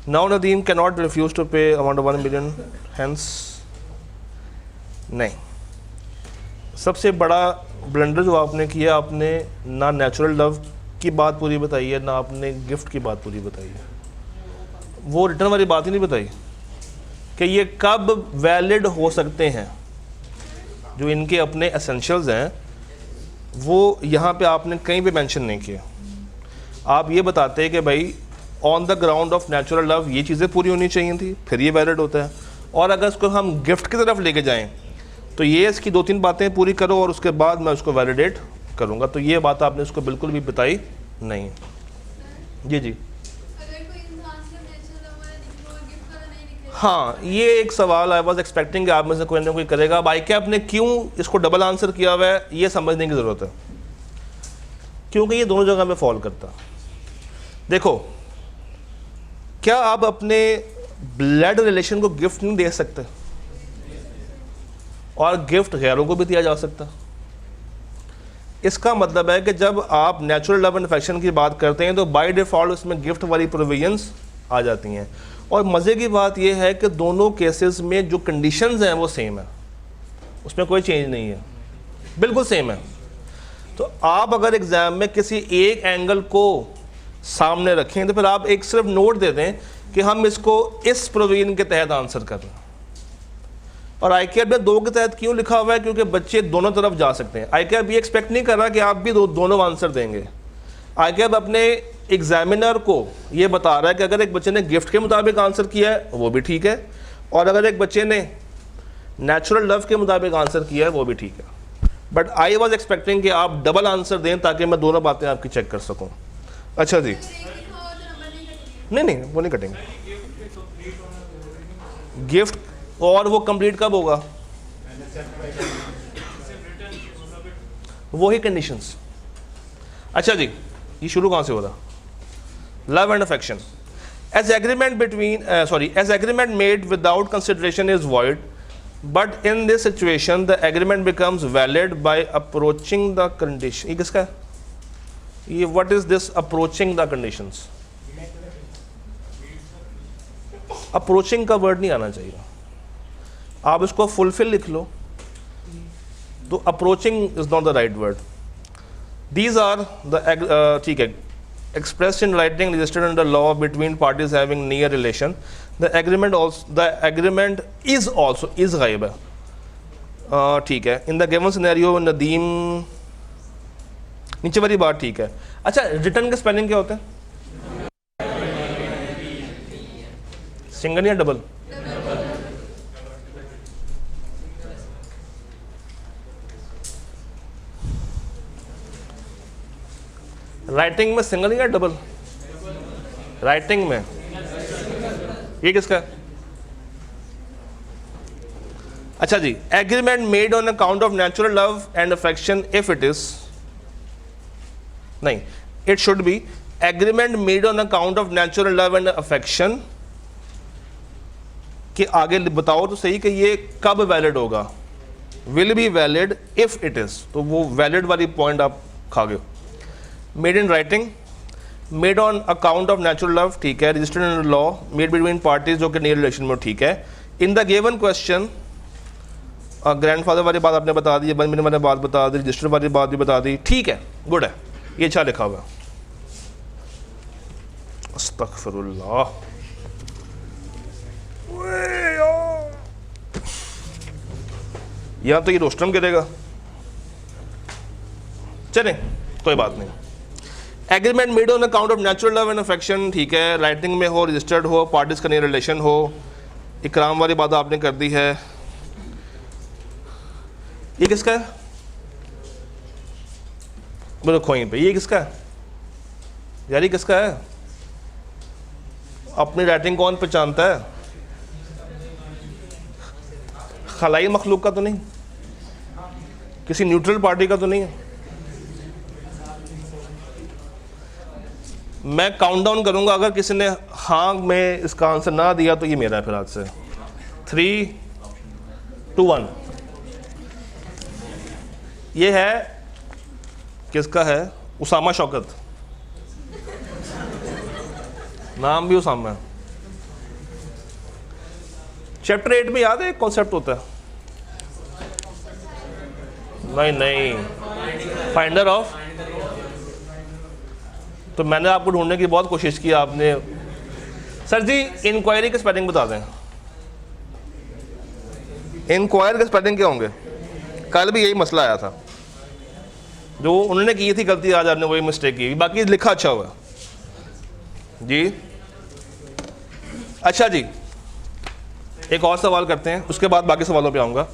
Now Nadeem cannot refuse to pay amount of 1 million, hence नहीं. सबसे बड़ा blunder जो आपने किया, आपने ना नेचुरल लव की बात पूरी बताई है, ना आपने गिफ्ट की बात पूरी बताई है। वो रिटर्न वाली बात ही नहीं बताई कि ये कब वैलिड हो सकते हैं। जो इनके अपने एसेंशियल्स हैं वो यहाँ पे आपने कहीं पे मेंशन नहीं किया। आप ये बताते हैं कि भाई on the ground of natural love ये चीज़ें पूरी होनी चाहिए थी, फिर ये वैलिड होता है। और अगर इसको हम गिफ्ट की तरफ लेके जाएं तो ये इसकी 2-3 बातें पूरी करो और उसके बाद मैं उसको वैलिडेट करूँगा। तो ये बात आपने उसको बिल्कुल भी बताई नहीं। जी जी, हाँ ये एक सवाल आई वॉज एक्सपेक्टिंग कि आप में से कोई ना कोई करेगा। अब ICAP ने क्यों इसको डबल आंसर किया हुआ है ये समझने की ज़रूरत है, क्योंकि ये दोनों जगह में फॉल करता। देखो, क्या आप अपने ब्लड रिलेशन को गिफ्ट नहीं दे सकते, और गिफ्ट गैरों को भी दिया जा सकता। इसका मतलब है कि जब आप नेचुरल लव एंड अफेक्शन की बात करते हैं तो बाय डिफ़ॉल्ट उसमें गिफ्ट वाली प्रोविजंस आ जाती हैं। और मज़े की बात यह है कि दोनों केसेस में जो कंडीशंस हैं वो सेम है, उसमें कोई चेंज नहीं है, बिल्कुल सेम है। तो आप अगर एग्ज़ाम में किसी एक एंगल को सामने रखें तो फिर आप एक सिर्फ नोट दे दें कि हम इसको इस प्रोविजन के तहत आंसर कर रहे हैं। और ICAP ने 2 के तहत क्यों लिखा हुआ है, क्योंकि बच्चे दोनों तरफ जा सकते हैं। ICAP ये एक्सपेक्ट नहीं कर रहा कि आप भी दोनों आंसर देंगे। ICAP अपने एग्जामिनर को ये बता रहा है कि अगर एक बच्चे ने गिफ्ट के मुताबिक आंसर किया है वो भी ठीक है, और अगर एक बच्चे ने नेचुरल लव के मुताबिक आंसर किया है वो भी ठीक है। बट आई वॉज एक्सपेक्टिंग कि आप डबल आंसर दें ताकि मैं दोनों बातें आपकी चेक कर सकूं। अच्छा जी, नहीं वो नहीं कटेंगे। गिफ्ट और वो कंप्लीट कब होगा, वही कंडीशंस। अच्छा जी, ये शुरू कहाँ से हो रहा? Love and affection as agreement between as agreement made without consideration is void, but in this situation the agreement becomes valid by approaching the condition। ये किसका है? ये what is this approaching the conditions? approaching का word नहीं आना चाहिए, आप इसको fulfill लिख लो, तो approaching is not the right word। these are the ठीक है, expressed in writing registered under law between parties having near relation। the agreement is also is गायब है, ठीक है। in the given scenario Nadeem, नीचे वाली बात ठीक है। अच्छा, रिटर्न के स्पेलिंग क्या होते हैं? सिंगल या डबल? राइटिंग में सिंगल या डबल? राइटिंग में। ये किसका? अच्छा जी, agreement made on account of natural love and affection if it is, नहीं, it should be agreement made on account of natural love and affection. कि आगे बताओ तो सही कि ये कब वैलिड होगा। Will be valid if it is, तो वो वैलिड वाली पॉइंट आप खा गए। Made in writing, made on account of natural love, ठीक है। Registered in law, made between parties, जो कि नियर रिलेशन में, ठीक है। In the given question, grandfather वाली बात आपने बता दी, बन वाली बात बता दी, रजिस्टर वाली बात भी बता दी, ठीक है, गुड है, ये अच्छा लिखा हुआ। अस्तगफिरुल्लाह, यहाँ तो ये रोस्टरम गिरेगा। चले, कोई बात नहीं। Agreement made on account of natural love and affection, ठीक है। राइटिंग में हो, रजिस्टर्ड हो, पार्टीज का नियर रिलेशन हो, इकराम वाली बात आपने कर दी है। ये किसका है? बोलो खोई पे, ये किसका है यार? ये किसका है? अपनी राइटिंग कौन पहचानता है? खलाई मखलूक का तो नहीं, किसी न्यूट्रल पार्टी का तो नहीं है। मैं काउंटडाउन करूंगा, अगर किसी ने हाँ में इसका आंसर ना दिया तो ये मेरा है फिर आज से। 3, 2, 1। ये है किसका है? उसामा शौकत, नाम भी उसामा है। चैप्टर 8 में याद है एक कॉन्सेप्ट होता है, नहीं, फाइंडर ऑफ। तो मैंने आपको ढूंढने की बहुत कोशिश की, आपने सर जी इंक्वायरी के स्पेलिंग बता दें। इंक्वायर के स्पेलिंग क्या होंगे? कल भी यही मसला आया था। जो उन्होंने की थी गलती, आज आपने वही मिस्टेक की, बाकी लिखा अच्छा हुआ जी। अच्छा जी, एक और सवाल करते हैं, उसके बाद बाकी सवालों पे आऊँगा।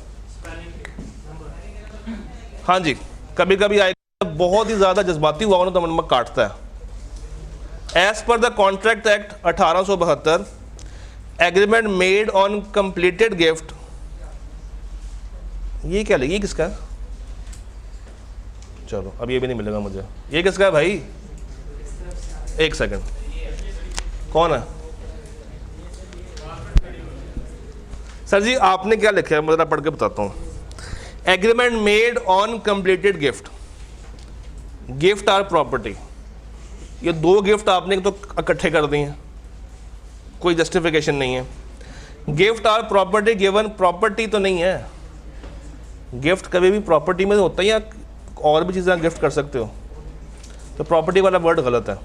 हाँ जी, कभी कभी आएगा बहुत ही ज़्यादा जज्बाती हुआ ना तो नमक काटता है। As per the contract act 1872 agreement made on completed gift, ये क्या लगी, किसका है? चलो अब ये भी नहीं मिलेगा मुझे, ये किसका है भाई? एक सेकंड, कौन है सर जी? आपने क्या लिखा है मुझे पढ़ के बताता हूँ। Agreement made on completed gift, gift or property, ये दो गिफ्ट आपने तो इकट्ठे कर दिए हैं, कोई जस्टिफिकेशन नहीं है। Gift or property given, property तो नहीं है, गिफ्ट कभी भी प्रॉपर्टी में होता है या और भी चीज़ें गिफ्ट कर सकते हो, तो प्रॉपर्टी वाला वर्ड गलत है।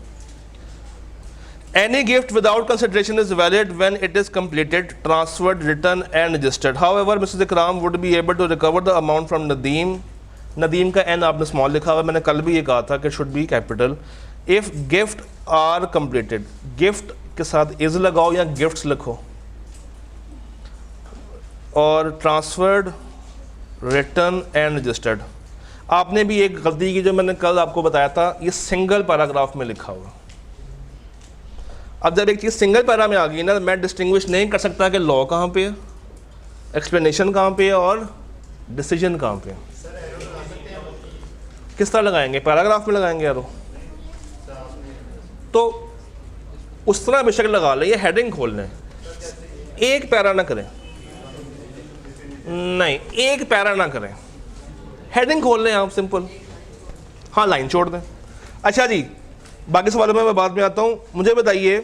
Any gift without consideration is valid when it is completed, transferred, written and registered. However, Mrs. Ikram would be able to recover the amount from Nadeem. Nadeem का N आपने small लिखा हुआ है, मैंने कल भी ये कहा था कि should be capital. If gift are completed, gift के साथ is लगाओ या gifts लिखो, और transferred, written and registered. आपने भी एक गलती की जो मैंने कल आपको बताया था, ये सिंगल पैराग्राफ में लिखा हुआ। अब जब एक चीज़ सिंगल पैरा में आ गई ना, मैं डिस्टिंग्विश नहीं कर सकता कि लॉ कहाँ पे है, एक्सप्लेनेशन कहाँ पे है और डिसीजन कहाँ पे है। किस तरह लगाएंगे? पैराग्राफ में लगाएंगे यारो, तो उस तरह बेशक लगा लें, ये हेडिंग खोल लें, एक पैरा ना करें, नहीं एक पैरा ना करें, हेडिंग खोल लें आप सिंपल, हाँ लाइन छोड़ दें। अच्छा जी, बाकी सवालों में मैं बाद में आता हूँ। मुझे बताइए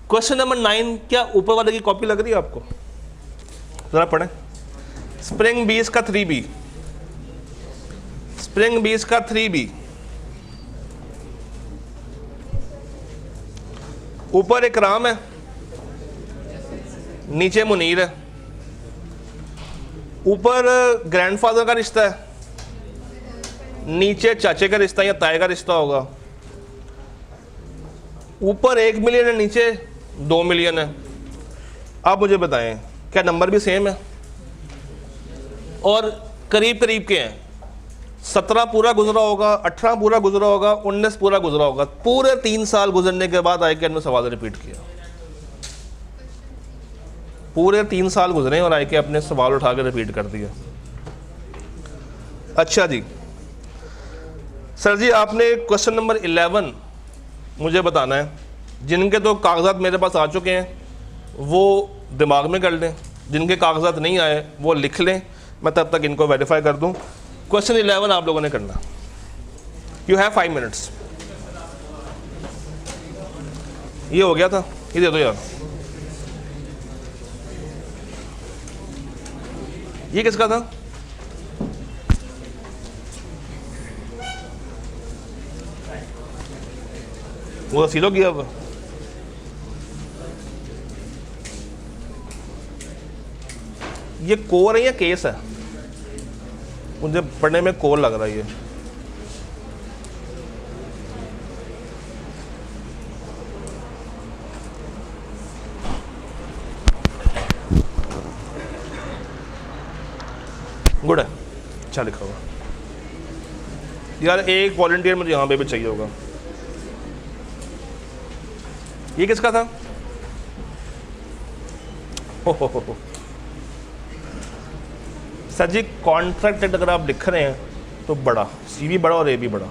क्वेश्चन नंबर 9, क्या ऊपर वाले की कॉपी लग रही है आपको? जरा पढ़ें। स्प्रिंग बीस का 3B, स्प्रिंग बीस का 3B, ऊपर इकराम है, नीचे मुनीर है, ऊपर ग्रैंडफादर का रिश्ता है, नीचे चाचे का रिश्ता या ताए का रिश्ता होगा, ऊपर 1 मिलियन है, नीचे 2 मिलियन है। आप मुझे बताएं क्या नंबर भी सेम है और करीब करीब के हैं? 17 पूरा गुजरा होगा, 18 पूरा गुजरा होगा, 19 पूरा गुजरा होगा, पूरे 3 साल गुजरने के बाद आके ने सवाल रिपीट किया। पूरे 3 साल गुजरे और आके अपने सवाल उठा के रिपीट कर दिया। अच्छा जी सर जी, आपने क्वेश्चन नंबर 11 मुझे बताना है, जिनके तो कागजात मेरे पास आ चुके हैं वो दिमाग में कर लें, जिनके कागजात नहीं आए वो लिख लें, मैं तब तक इनको वेरीफाई कर दूं। क्वेश्चन 11 आप लोगों ने करना, यू हैव 5 मिनट्स। ये हो गया था, ये दे दो यार, ये किसका था? वो तो सीलो किया हुआ। ये कोर है या केस है? मुझे पढ़ने में कोर लग रहा है ये। गुड है, अच्छा लिखा हुआ यार। एक वॉलंटियर मुझे यहाँ पे भी चाहिए होगा। ये किसका था? हो। सर जी कॉन्ट्रैक्ट अगर आप लिख रहे हैं तो बड़ा, सी भी बड़ा और ए भी बड़ा।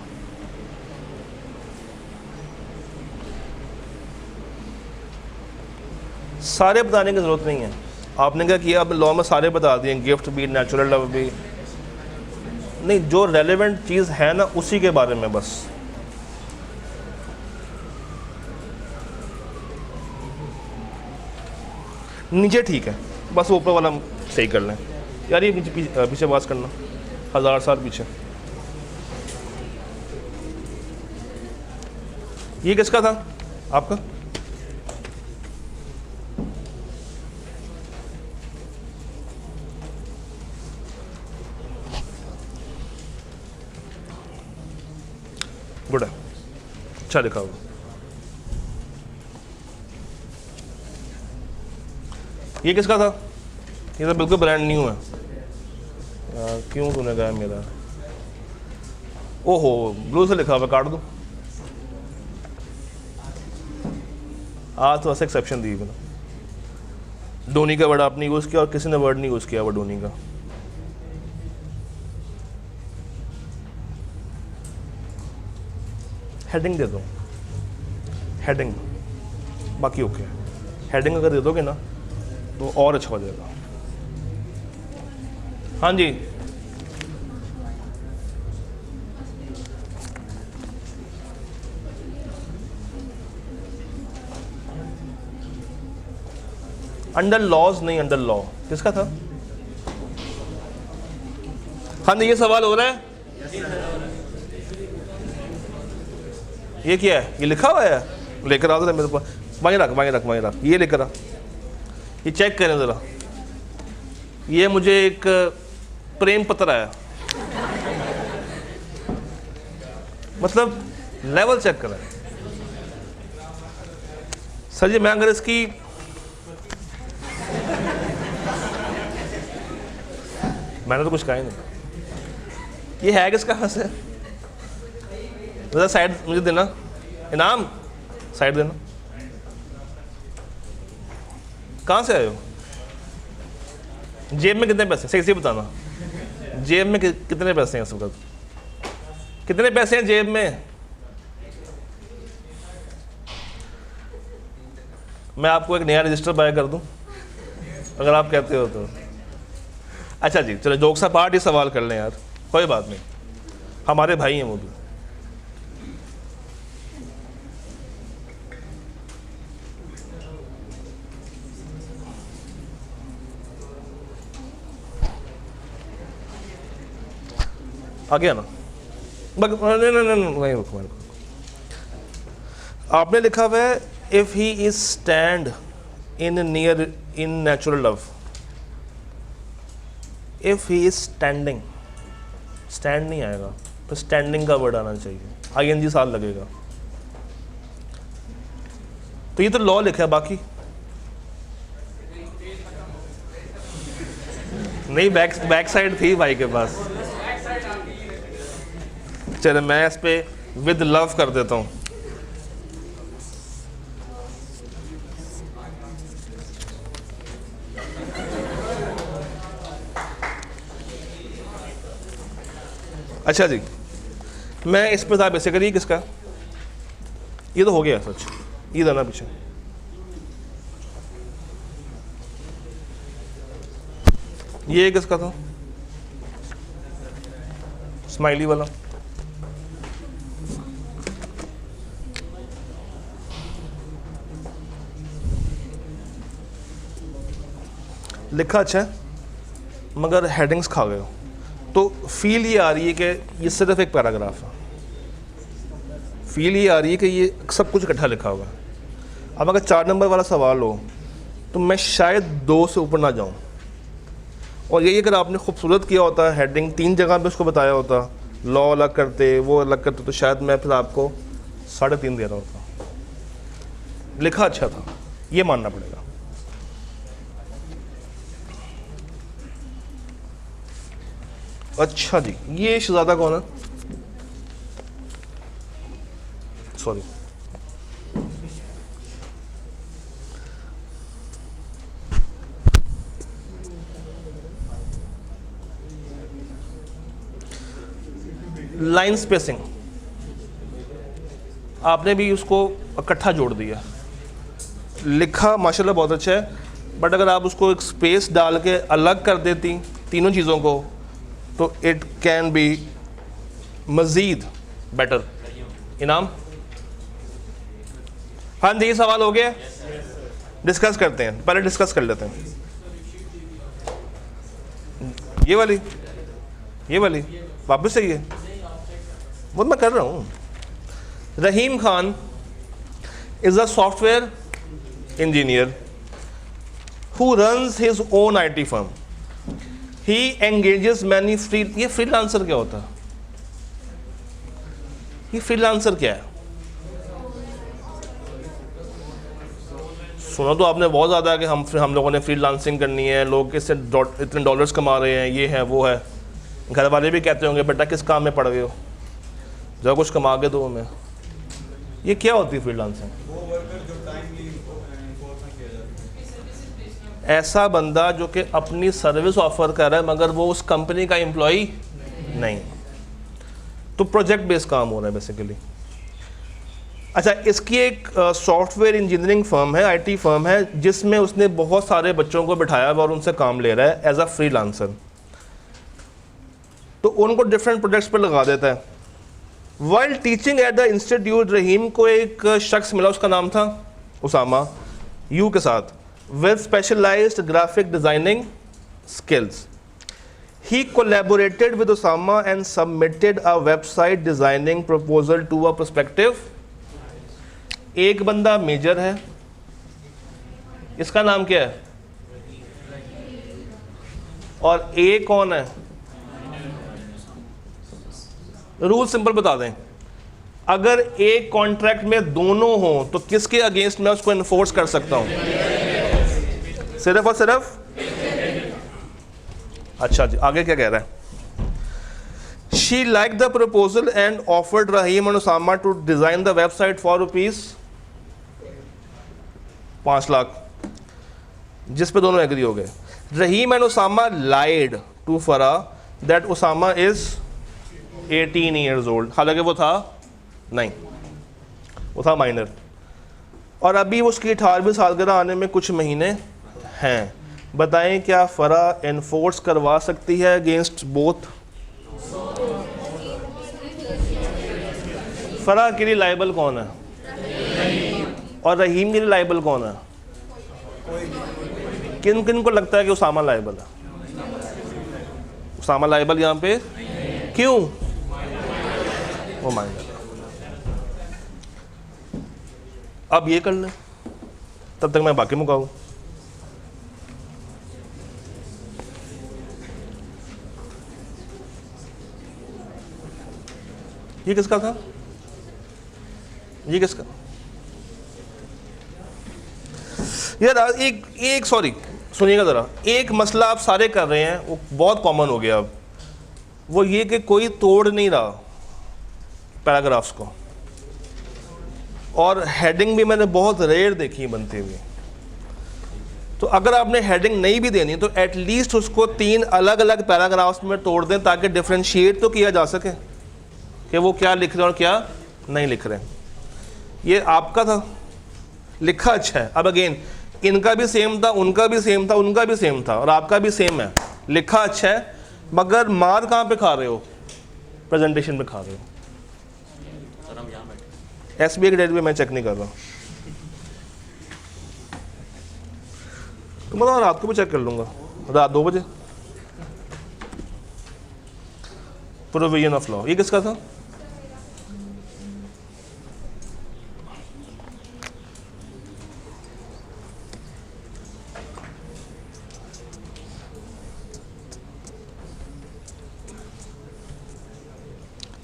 सारे बताने की ज़रूरत नहीं है। आपने क्या किया, अब लॉ में सारे बता दिए, गिफ्ट भी, नेचुरल लव भी नहीं, जो रेलेवेंट चीज़ है ना उसी के बारे में बस। नीचे ठीक है, बस ऊपर वाला सही कर लें यार। ये पीछे बात करना 1000 साल पीछे। ये किसका था आपका? गुड है, अच्छा लिखा हुआ। ये किसका था? ये तो बिल्कुल ब्रांड न्यू है यार, क्यों तूने कहा मेरा? ओहो, ब्लू से लिखा हुआ, काट दो। आज तो ऐसा एक्सेप्शन दी मैंने। धोनी का वर्ड आपने यूज़ किया और किसी ने वर्ड नहीं यूज़ किया वो धोनी का। हेडिंग दे दो, हेडिंग, बाकी ओके। हेडिंग अगर दे दोगे ना तो और अच्छा हो जाएगा। हाँ जी, अंडर लॉज नहीं, अंडर लॉ किसका था? हाँ जी, ये सवाल हो रहा है। ये क्या है? ये लिखा हुआ है, लेकर आओ जरा मेरे पास। वहीं रख, वहीं रख, वहीं रख, ये लेकर आ। ये चेक करें ज़रा। ये मुझे एक प्रेम पत्र आया, मतलब लेवल चेक करें सर जी। मैं अगर इसकी मैंने तो कुछ कहा ही नहीं। ये है किसका वैसे? ज़रा साइड मुझे देना, इनाम साइड देना। कहाँ से आए हो? जेब में कितने पैसे? सही से बताना, जेब में कितने पैसे हैं इस वक्त? कितने पैसे हैं जेब में? मैं आपको एक नया रजिस्टर बाय कर दूं अगर आप कहते हो तो। अच्छा जी, चलो जोक सा पार्ट, ही सवाल कर लें यार, कोई बात नहीं, हमारे भाई हैं वो भी। आ गया ना? नहीं रुको। आपने लिखा हुआ है if he is stand in near in natural love. If he is standing, stand नहीं आएगा तो स्टैंडिंग का वर्ड आना चाहिए, ING साल लगेगा। तो ये तो लॉ लिखा है, बाकी नहीं। बैक साइड थी भाई के पास। चलो मैं इस पे विद लव कर देता हूँ। अच्छा जी, मैं इस पर था बेसिकली किसका? ये तो हो गया सच, ये था ना पीछे। ये किसका था? स्माइली वाला। लिखा अच्छा है मगर हेडिंग्स खा गए हो, तो फील ये आ रही है कि ये सिर्फ एक पैराग्राफ है। फील ये आ रही है कि ये सब कुछ इकट्ठा लिखा हुआ है। अब अगर 4 नंबर वाला सवाल हो तो मैं शायद 2 से ऊपर ना जाऊं। और यही अगर आपने खूबसूरत किया होता, हेडिंग 3 जगह पे उसको बताया होता, लॉ अलग करते, वो अलग करते, तो शायद मैं फिर आपको 3.5 दे रहा होता। लिखा अच्छा था, ये मानना पड़ेगा। अच्छा जी, ये शहजादा कौन है? सॉरी, लाइन स्पेसिंग आपने भी उसको इकट्ठा जोड़ दिया। लिखा माशाल्लाह बहुत अच्छा है, बट अगर आप उसको एक स्पेस डाल के अलग कर देती तीनों चीज़ों को तो इट कैन बी मज़ीद बेटर। इनाम? हाँ जी, सवाल हो गया। डिस्कस करते हैं, पहले डिस्कस कर लेते हैं। ये वाली वापस से ये वो मैं कर रहा हूँ। Rahim Khan is a software engineer who runs his own IT firm. He engages many ये फ्रीलांसर क्या होता है? ये फ्रीलांसर क्या है? सुना तो आपने बहुत ज़्यादा है कि हम लोगों ने फ्रीलांसिंग करनी है, लोग इससे इतने डॉलर्स कमा रहे हैं, ये है वो है। घर वाले भी कहते होंगे बेटा किस काम में पड़ गए हो, जब कुछ कमा के दो हमें। ये क्या होती है फ्रीलांसिंग? ऐसा बंदा जो कि अपनी सर्विस ऑफर कर रहा है मगर वो उस कंपनी का एम्प्लॉई नहीं, तो प्रोजेक्ट बेस्ड काम हो रहा है बेसिकली। अच्छा, इसकी एक सॉफ्टवेयर इंजीनियरिंग फर्म है, आईटी फर्म है, जिसमें उसने बहुत सारे बच्चों को बिठाया हुआ और उनसे काम ले रहा है एज अ फ्रीलांसर। तो उनको डिफरेंट प्रोजेक्ट्स पर लगा देता है। While teaching at the institute, Rahim को एक शख्स मिला, उसका नाम था उसामा, यू के साथ, with specialized graphic designing skills. He collaborated with Osama and submitted a website designing proposal to a prospective. एक बंदा मेजर है, इसका नाम क्या है, और ए कौन है? रूल सिंपल बता दें, अगर एक कॉन्ट्रैक्ट में दोनों हो तो किसके अगेंस्ट मैं उसको इन्फोर्स कर सकता हूं? सिर्फ और सिर्फ। अच्छा जी, आगे क्या कह रहा है? She like the proposal and offered Rahim and Usama to design the website for ₹5 lakh, जिस पे दोनों एग्री हो गए। Rahim and Usama lied to Farah that Usama is 18 years old, हालांकि वो था नहीं, वो था माइनर, और अभी उसकी 18वीं सालगिरह आने में कुछ महीने हैं। बताएं क्या फरा एनफोर्स करवा सकती है अगेंस्ट बोथ? फरा के लिए लाइबल कौन है और रहीम के लिए लाइबल कौन है? किन किन को लगता है कि उसामा लाइबल है? उसामा लाइबल यहाँ पे क्यों? वो माइनर। अब ये कर ले, तब तक मैं बाकी मुकाऊं। ये किसका था? ये किसका? यार एक सॉरी सुनिएगा ज़रा, एक मसला आप सारे कर रहे हैं, वो बहुत कॉमन हो गया अब, वो ये कि कोई तोड़ नहीं रहा पैराग्राफ्स को, और हेडिंग भी मैंने बहुत रेयर देखी बनती हुई। तो अगर आपने हेडिंग नहीं भी देनी तो एटलीस्ट उसको 3 अलग अलग पैराग्राफ्स में तोड़ दें ताकि डिफ्रेंशिएट तो किया जा सके कि वो क्या लिख रहे हैं और क्या नहीं लिख रहे हैं। ये आपका था, लिखा अच्छा है। अब अगेन इनका भी सेम था, उनका भी सेम था, उनका भी सेम था, और आपका भी सेम है, लिखा अच्छा है, मगर मार कहाँ पे खा रहे हो? प्रेजेंटेशन में खा रहे हो। SBA की डेट भी मैं चेक नहीं कर रहा, तो मतलब रात को भी चेक कर लूँगा, रात 2 बजे। प्रोविजन ऑफ लॉ, ये किसका था?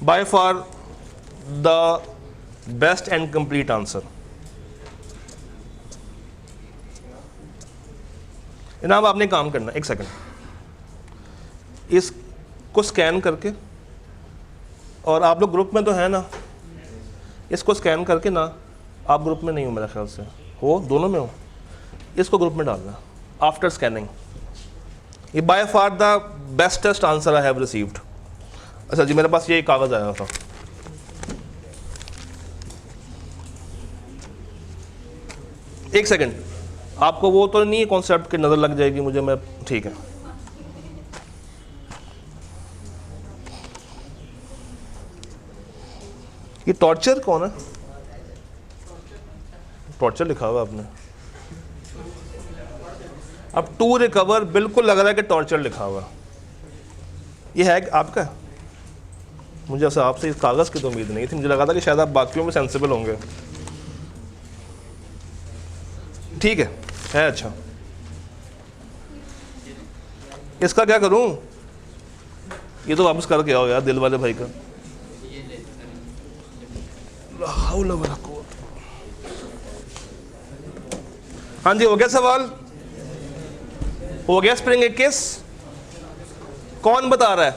By far the best and complete answer. इनाम आपने काम करना, एक सेकंड, इसको स्कैन करके, और आप लोग ग्रुप में तो है ना, इसको स्कैन करके ना, आप ग्रुप में नहीं हो मेरे ख्याल से, हो दोनों में हो, इसको ग्रुप में डालना आफ्टर स्कैनिंग। ये by far the bestest answer I have received. अच्छा जी, मेरे पास ये कागज़ आया था, एक सेकंड, आपको वो तो नहीं कॉन्सेप्ट की नज़र लग जाएगी मुझे, मैं ठीक है। ये टॉर्चर कौन है? टॉर्चर लिखा हुआ आपने, अब टू रिकवर बिल्कुल लग रहा है कि टॉर्चर लिखा हुआ। ये है आपका? मुझे ऐसा आपसे इस कागज़ की तो उम्मीद नहीं थी, मुझे लगा था कि शायद आप बाकियों में सेंसिबल होंगे। ठीक है अच्छा, इसका क्या करूं? ये तो वापस करके आओ यार, दिल वाले भाई का। हाउला वला कुव्वत। हाँ जी, हो गया सवाल? हो गया स्प्रिंग 21? कौन बता रहा है?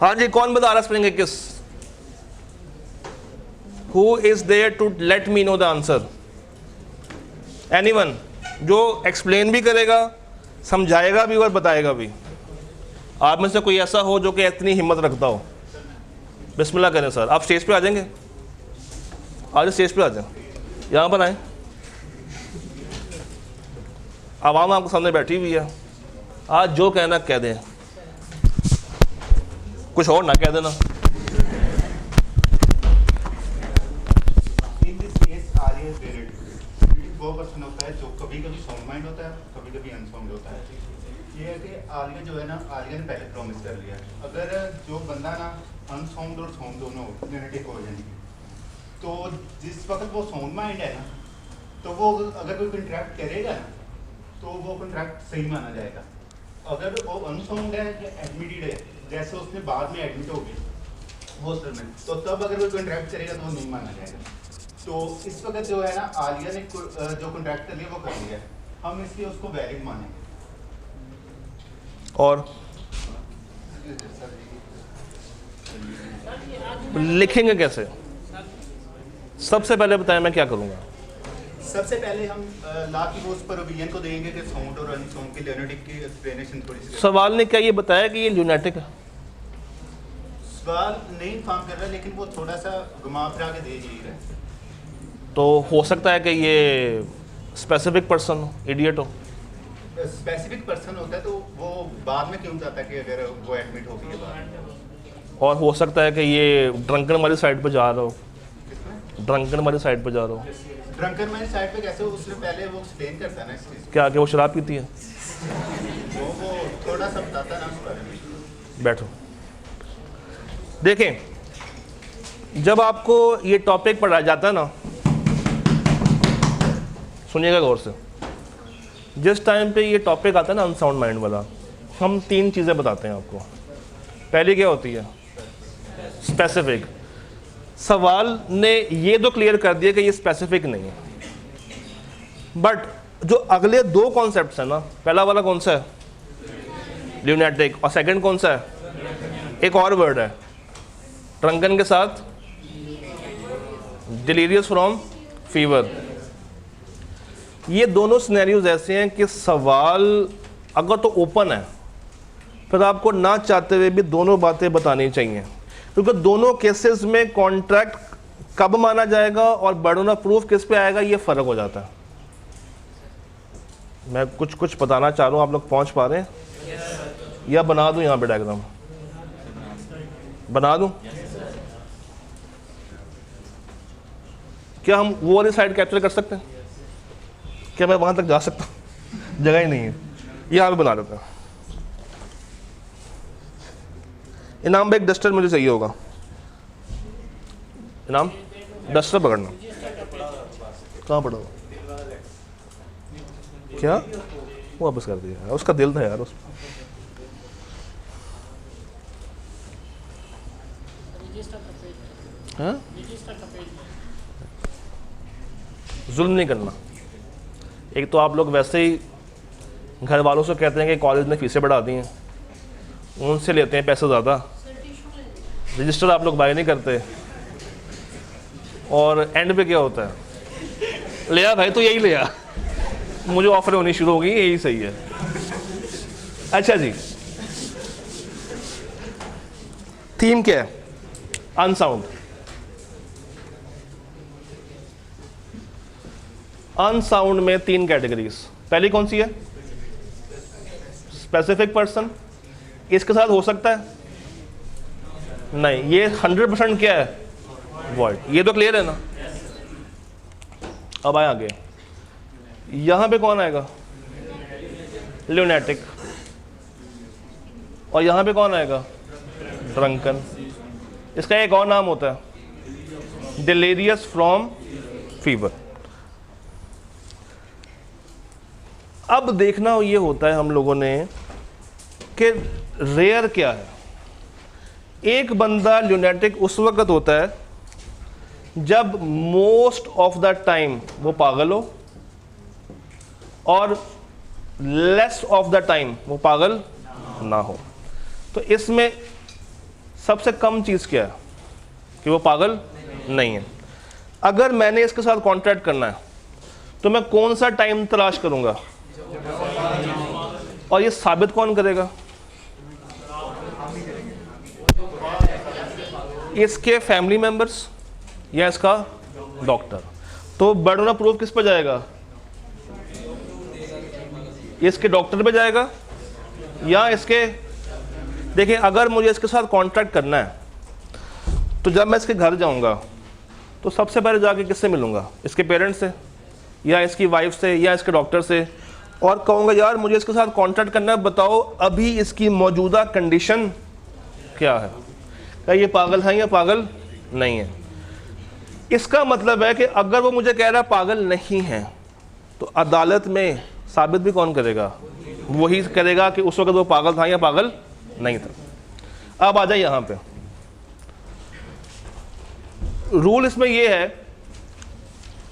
हाँ जी, कौन बता रहा है spring 21? Who is there to let me know the answer? Anyone? जो एक्सप्लेन भी करेगा, समझाएगा भी और बताएगा भी। आप में से कोई ऐसा हो जो कि इतनी हिम्मत रखता हो? बिस्मिल्लाह करें सर। आप स्टेज पे आ जाएंगे? आज स्टेज पे आ जाएं, यहाँ पर आए। आवाम आपके सामने बैठी हुई है, आज जो कहना कह दें, कुछ और ना कह देना। वो पर्सन होता है जो कभी कभी साउंड माइंड होता है, कभी कभी अनसाउंड होता है। ये है कि आलिया जो है ना, आलिया ने पहले प्रॉमिस कर लिया, अगर जो बंदा ना अनसाउंड और साउंड दोनों यूनिटिक हो जाएंगे, तो जिस वक्त वो साउंड माइंड है ना, तो वो अगर कोई कंट्रैक्ट करेगा ना, तो वो कंट्रैक्ट सही माना जाएगा। अगर वो अनसाउंड है या एडमिटेड है, जैसे उसने बाद में एडमिट हो गया हॉस्टल में, तो तब अगर कोई कंट्रैक्ट करेगा तो वो नहीं माना जाएगा। तो इस वक्त जो है ना, आलिया ने जो कॉन्ट्रैक्ट कर लिया वो कर लिया, हम इसलिए उसको वैलिड मानेंगे। और लिखेंगे कैसे? सबसे पहले बताएं मैं क्या करूंगा। सबसे पहले हम ला की वो उस पर ओपिनियन को देंगे कि साउंड और अनसाउंड की ल्यूनेटिक की एक्सप्लेनेशन थोड़ी सी। सवाल ने क्या ये बताया कि ये ल्यूनेटिक है? सवाल नहीं इन्फॉर्म कर रहा, लेकिन वो थोड़ा सा घुमा फिरा के दे ही रहा है। तो हो सकता है कि ये स्पेसिफिक पर्सन हो, इडियट हो। स्पेसिफिक पर्सन होता है तो वो बाद में क्यों जाता है कि अगर वो एडमिट हो गई है बाद। और हो सकता है कि ये ड्रंकन वाली साइड पे जा रहा हो, ड्रंकन वाली साइड पे जा रहा हो। ड्रंकन वाली साइड पे कैसे? उससे पहले वो एक्सप्लेन करता है ना इस चीज़ क्या कि वो शराब पीती है? वो थोड़ा सा बताता है ना उस बारे में। बैठो। देखें, जब आपको ये टॉपिक पढ़ाया जाता है ना, सुनिएगा गौर से, जिस टाइम पे ये टॉपिक आता है ना अनसाउंड माइंड वाला, हम 3 चीज़ें बताते हैं आपको। पहली क्या होती है? स्पेसिफिक। सवाल ने ये तो क्लियर कर दिया कि ये स्पेसिफिक नहीं है, बट जो अगले 2 कॉन्सेप्ट्स हैं ना, पहला वाला कौन सा है? ल्यूनेटिक। और सेकंड कौन सा है? एक और वर्ड है ड्रंकन के साथ, डिलीरियस फ्रॉम फीवर। ये दोनों सिनेरियोज ऐसे हैं कि सवाल अगर तो ओपन है, फिर आपको ना चाहते हुए भी दोनों बातें बतानी चाहिए, क्योंकि दोनों केसेस में कॉन्ट्रैक्ट कब माना जाएगा और बर्डन ऑफ प्रूफ किस पे आएगा, ये फ़र्क हो जाता है। मैं कुछ बताना चाह रहा हूँ, आप लोग पहुँच पा रहे हैं? या बना दूँ यहाँ पे डायग्राम? बना दूँ? क्या हम वो वाली साइड कैप्चर कर सकते हैं? क्या मैं वहाँ तक जा सकता हूँ? जगह ही नहीं है, यहाँ पे बना देता हूँ। इनाम भाई, एक डस्टर मुझे चाहिए होगा। इनाम, डस्टर पकड़ना। कहाँ पड़ा हुआ? क्या? वो वापस कर दिया, उसका दिल था यार उस। हाँ? जुल्म नहीं करना। एक तो आप लोग वैसे ही घर वालों से कहते हैं कि कॉलेज ने फीसें बढ़ा दी हैं, उनसे लेते हैं पैसे ज़्यादा, रजिस्टर आप लोग बाय नहीं करते, और एंड पे क्या होता है? लिया भाई तो यही लिया, मुझे ऑफर होनी शुरू हो गई, यही सही है। अच्छा जी, थीम क्या है? अनसाउंड। अनसाउंड में 3 कैटेगरीज। पहली कौन सी है? Specific person. इसके साथ हो सकता है? नहीं, ये 100% क्या है? वॉइड। ये तो क्लियर है ना? अब आए आगे, यहां पे कौन आएगा? ल्यूनेटिक। और यहां पे कौन आएगा? ड्रंकन। इसका एक और नाम होता है डिलीरियस फ्रॉम फीवर। अब देखना ये होता है हम लोगों ने कि रेयर क्या है। एक बंदा ल्यूनेटिक उस वक्त होता है जब मोस्ट ऑफ द टाइम वो पागल हो और लेस ऑफ द टाइम वो पागल ना हो। तो इसमें सबसे कम चीज़ क्या है कि वो पागल नहीं है। अगर मैंने इसके साथ कॉन्ट्रैक्ट करना है तो मैं कौन सा टाइम तलाश करूंगा, और ये साबित कौन करेगा? इसके फैमिली मेंबर्स या इसका डॉक्टर। तो बर्डन ऑफ प्रूफ किस पे जाएगा? इसके डॉक्टर पे जाएगा या इसके। देखिए, अगर मुझे इसके साथ कॉन्ट्रैक्ट करना है तो जब मैं इसके घर जाऊंगा तो सबसे पहले जाके किससे मिलूंगा? इसके पेरेंट्स से या इसकी वाइफ से या इसके डॉक्टर से, और कहूँगा यार मुझे इसके साथ कॉन्ट्रैक्ट करना है, बताओ अभी इसकी मौजूदा कंडीशन क्या है, क्या ये पागल है या पागल नहीं है। इसका मतलब है कि अगर वो मुझे कह रहा है पागल नहीं है तो अदालत में साबित भी कौन करेगा? वही करेगा कि उस वक्त वो पागल था या पागल नहीं था। अब आ जाए यहाँ पे, रूल इसमें ये है,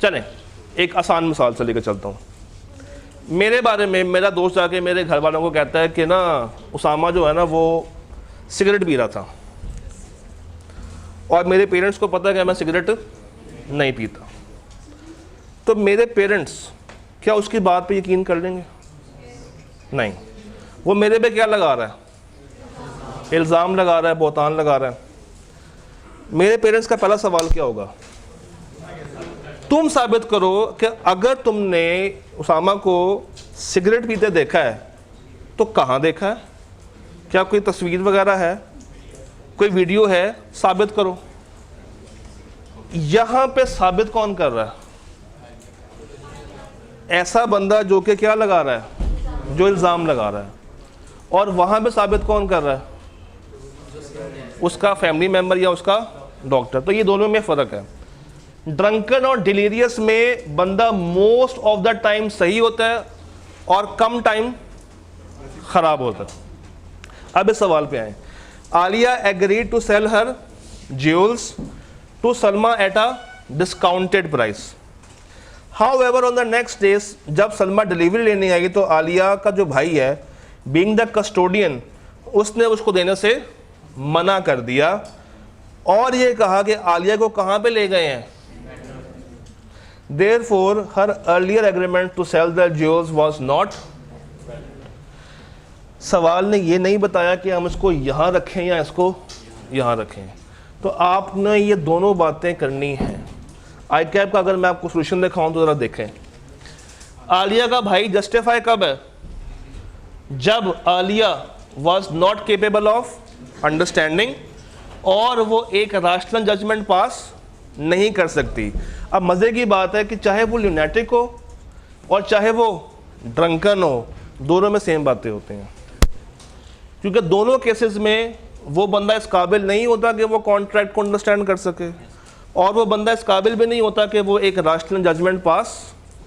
चलें एक आसान मिसाल से लेकर चलता हूँ। मेरे बारे में मेरा दोस्त जाके मेरे घर वालों को कहता है कि ना उसामा जो है ना वो सिगरेट पी रहा था, और मेरे पेरेंट्स को पता है कि मैं सिगरेट नहीं पीता। तो मेरे पेरेंट्स क्या उसकी बात पे यकीन कर लेंगे? नहीं। वो मेरे पे क्या लगा रहा है? इल्ज़ाम लगा रहा है, बहतान लगा रहा है। मेरे पेरेंट्स का पहला सवाल क्या होगा? तुम साबित करो कि अगर तुमने उसामा को सिगरेट पीते देखा है तो कहाँ देखा है, क्या कोई तस्वीर वगैरह है, कोई वीडियो है, साबित करो। यहाँ पे साबित कौन कर रहा है? ऐसा बंदा जो कि क्या लगा रहा है, जो इल्ज़ाम लगा रहा है। और वहाँ पे साबित कौन कर रहा है? उसका फैमिली मेम्बर या उसका डॉक्टर। तो ये दोनों में फ़र्क है। ड्रंकन और डिलीरियस में बंदा मोस्ट ऑफ द टाइम सही होता है और कम टाइम ख़राब होता है। अब इस सवाल पे आए। Aliya agreed to sell her jewels to Salma at a discounted price. However on the next days जब सलमा डिलीवरी लेने आई तो आलिया का जो भाई है, बीइंग द कस्टोडियन, उसने उसको देने से मना कर दिया और ये कहा कि आलिया को कहाँ पे ले गए हैं। Therefore, her earlier agreement to sell the jewels was not। सवाल ने ये नहीं बताया कि हम इसको यहाँ रखें या इसको यहाँ रखें। तो आपने ये दोनों बातें करनी हैं। आई कैप का अगर मैं आपको सोल्यूशन दिखाऊं तो ज़रा देखें। आलिया का भाई जस्टिफाई कब है? जब Alia was not capable of understanding और वो एक रैशनल जजमेंट पास नहीं कर सकती। अब मज़े की बात है कि चाहे वो ल्यूनेटिक हो और चाहे वो ड्रंकन हो, दोनों में सेम बातें होती हैं, क्योंकि दोनों केसेस में वो बंदा इस काबिल नहीं होता कि वो कॉन्ट्रैक्ट को अंडरस्टैंड कर सके, और वो बंदा इस काबिल भी नहीं होता कि वो एक रैशनल जजमेंट पास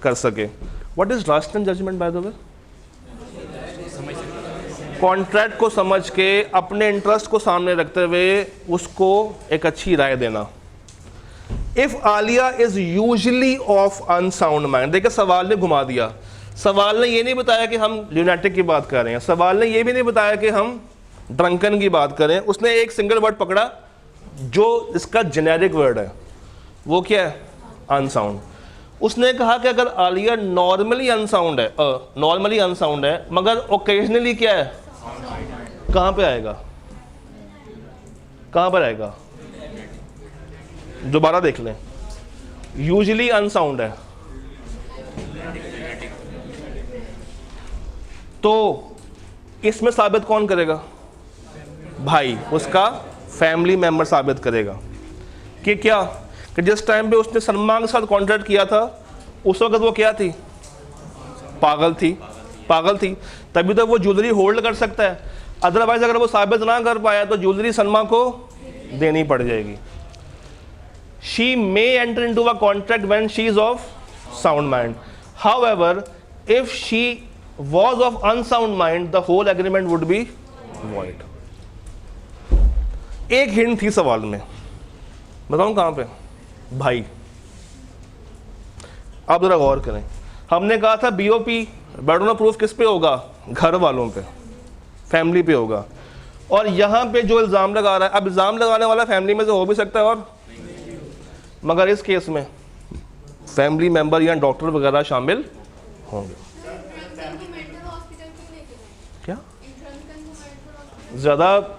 कर सके। What is rational judgement by the way? Contract को समझ के अपने इंटरेस्ट को सामने रखते हुए उसको एक अच्छी राय देना। If Alia is usually of unsound mind. देखिए, सवाल ने घुमा दिया। सवाल ने ये नहीं बताया कि हम ल्यूनेटिक की बात कर रहे हैं, सवाल ने ये भी नहीं बताया कि हम ड्रंकन की बात करें। उसने एक सिंगल वर्ड पकड़ा जो इसका जेनेरिक वर्ड है, वो क्या है? अनसाउंड। उसने कहा कि अगर आलिया नॉर्मली अनसाउंड है मगर ओकेजनली क्या है, कहाँ पे आएगा? कहाँ पर आएगा? दोबारा देख लें। यूजुअली अनसाउंड है तो इसमें साबित कौन करेगा? भाई, उसका फैमिली मेंबर साबित करेगा कि क्या, कि जिस टाइम पे उसने सलमान के साथ कॉन्ट्रैक्ट किया था उस वक्त वो क्या थी? पागल थी। तभी तो वो ज्वेलरी होल्ड कर सकता है। अदरवाइज अगर वो साबित ना कर पाया तो ज्वेलरी सलमा को देनी पड़ जाएगी। She may enter into a contract when she is of sound mind. However, if she was of unsound mind, the whole agreement would be void. एक हिंट थी सवाल में, बताऊं कहाँ पे? भाई। अब ज़रा गौर करें, हमने कहा था BOP बर्डन ऑफ प्रूफ किस पे होगा? घर वालों पे, फैमिली पे होगा। और यहाँ पे जो इल्ज़ाम लगा रहा है, अब इल्ज़ाम लगाने वाला फैमिली में से हो भी सकता है, और मगर इस केस में फैमिली मेंबर या डॉक्टर वगैरह शामिल होंगे। क्या ज़्यादा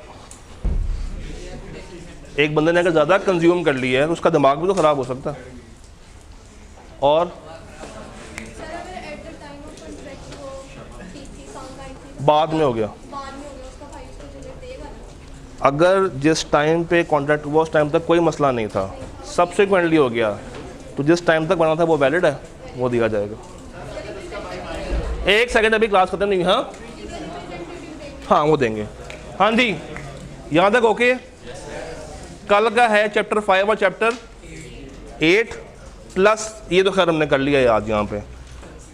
एक बंदे ने अगर ज़्यादा कंज्यूम कर लिया है तो उसका दिमाग भी तो ख़राब हो सकता है। और बाद में हो गया, अगर जिस टाइम पे कॉन्ट्रैक्ट हुआ उस टाइम तक कोई मसला नहीं था, सब्सिक्वेंटली हो गया, तो जिस टाइम तक बना था वो वैलिड है, वो दिया जाएगा। एक सेकंड, अभी क्लास खत्म नहीं। हाँ हाँ वो देंगे। हाँ जी, यहाँ तक ओके। कल का है चैप्टर 5 और चैप्टर 8 प्लस ये तो खैर हमने कर लिया है आज यहाँ पे।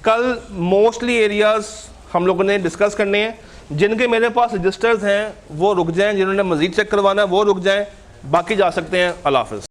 कल मोस्टली एरियाज़ हम लोगों ने डिस्कस करने हैं। जिनके मेरे पास रजिस्टर्स हैं वो रुक जाएं, जिन्होंने मज़ीद चेक करवाना है वो रुक जाएं, बाकी जा सकते हैं। अल्लाह हाफ़िज़।